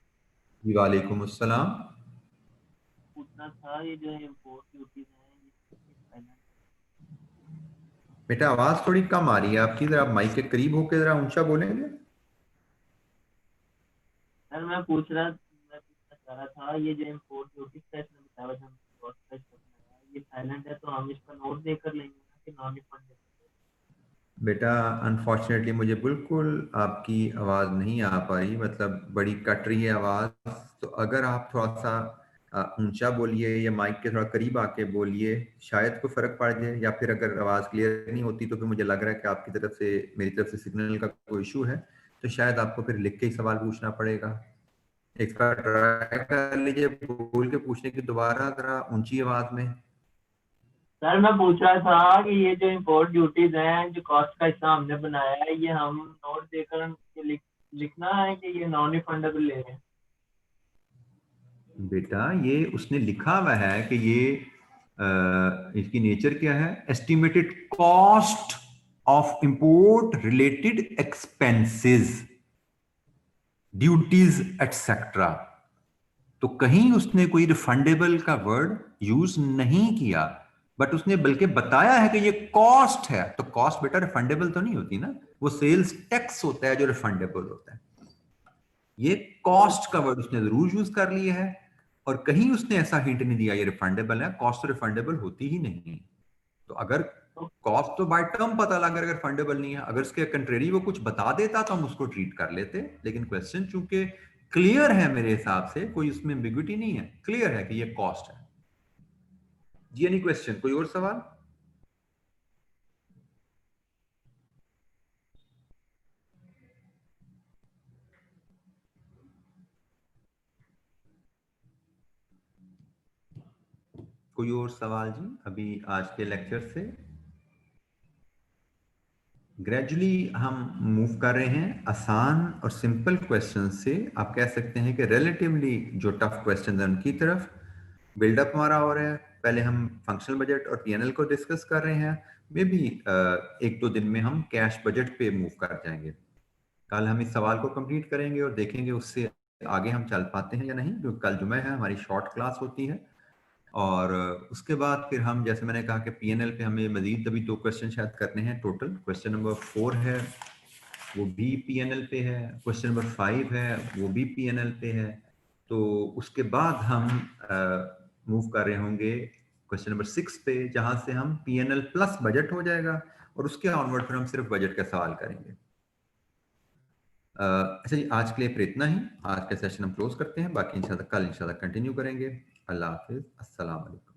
A: जी वालेकुम अस्सलाम।
B: पूछना था ये जो इम्पोर्ट ड्यूटीज हैं ये फाइनेंस।
A: बेटा आवाज थोड़ी कम आ रही है आपकी, जरा आप माइक के करीब होकर जरा ऊंचा बोलेंगे।
B: सर मैं पूछना चाह रहा था ये जो इम्पोर्ट ड्यूटीज का इसमें बताया हुआ था कॉस्ट का इसका बनाया ये थाईलैंड है तो हम इसका नोट देकर लेंगे ना कि नॉन रिफंडेबल।
A: बेटा अनफॉर्चुनेटली मुझे बिल्कुल आपकी आवाज़ नहीं आ पा रही, मतलब बड़ी कट रही है आवाज़। तो अगर आप थोड़ा सा ऊंचा बोलिए या माइक के थोड़ा करीब आके बोलिए, शायद कोई फ़र्क पड़ जाए। या फिर अगर आवाज़ क्लियर नहीं होती तो फिर मुझे लग रहा है कि आपकी तरफ से, मेरी तरफ से सिग्नल का कोई इशू है। तो शायद आपको फिर लिख के ही सवाल पूछना पड़ेगा। एक बार ट्राई कर लीजिए बोल के पूछने की दोबारा, ज़रा ऊंची आवाज़ में।
B: सर मैं पूछ रहा था कि ये जो इम्पोर्ट ड्यूटीज हैं जो कॉस्ट का हिस्सा हमने बनाया है ये हम नोट देकर ये लिखना है कि ये नॉन रिफंडेबल ले रहे हैं।
A: बेटा ये उसने लिखा हुआ है कि ये इसकी नेचर क्या है, estimated cost of import related expenses, duties etcetera. तो कहीं उसने कोई रिफंडेबल का वर्ड यूज नहीं किया, बट उसने बल्कि बताया है कि ये कॉस्ट है। तो कॉस्ट बेटा रिफंडेबल तो नहीं होती ना, वो सेल्स टैक्स होता है जो रिफंडेबल होता है। ये कॉस्ट का वर्ड उसने जरूर यूज कर लिया है, और कहीं उसने ऐसा हिंट नहीं दिया ये रिफंडेबल है। कॉस्ट तो रिफंडेबल होती ही नहीं है। तो अगर
B: तो,
A: कॉस्ट तो बाय टर्म पता लगा, अगर फंडेबल नहीं है, अगर उसके कंट्रेरी वो कुछ बता देता तो हम उसको ट्रीट कर लेते। लेकिन क्वेश्चन चूंकि क्लियर है मेरे हिसाब से, कोई उसमें एम्बिग्युइटी नहीं है, क्लियर है कि ये कॉस्ट है। जी एनी क्वेश्चन, कोई और सवाल? कोई और सवाल जी अभी आज के लेक्चर से? ग्रेजुअली हम मूव कर रहे हैं आसान और सिंपल क्वेश्चन से, आप कह सकते हैं कि रिलेटिवली जो टफ क्वेश्चन है उनकी तरफ बिल्डअप हमारा हो रहा है। पहले हम फंक्शनल बजट और पीएनएल को डिस्कस कर रहे हैं। मे भी एक दो दिन में हम कैश बजट पे मूव कर जाएंगे। कल हम इस सवाल को कंप्लीट करेंगे और देखेंगे उससे आगे हम चल पाते हैं या नहीं, क्योंकि कल जुमे है, हमारी शॉर्ट क्लास होती है। और उसके बाद फिर हम, जैसे मैंने कहा कि पीएनएल पे हमें मजीद अभी दो क्वेश्चन शायद करने हैं टोटल। क्वेश्चन नंबर 4 है, वो भी पीएनएल पे है। क्वेश्चन नंबर 5 है, वो भी पीएनएल पे है। तो उसके बाद हम मूव कर रहे होंगे क्वेश्चन नंबर 6 पे, जहां से हम पीएनएल प्लस बजट हो जाएगा, और उसके ऑनवर्ड फिर हम सिर्फ बजट का सवाल करेंगे। अच्छा जी, आज के लिए फिर इतना ही। आज का सेशन हम क्लोज करते हैं, बाकी इंशाल्लाह कल इंशाल्लाह कंटिन्यू करेंगे। अल्लाह हाफिज, अस्सलाम वालेकुम।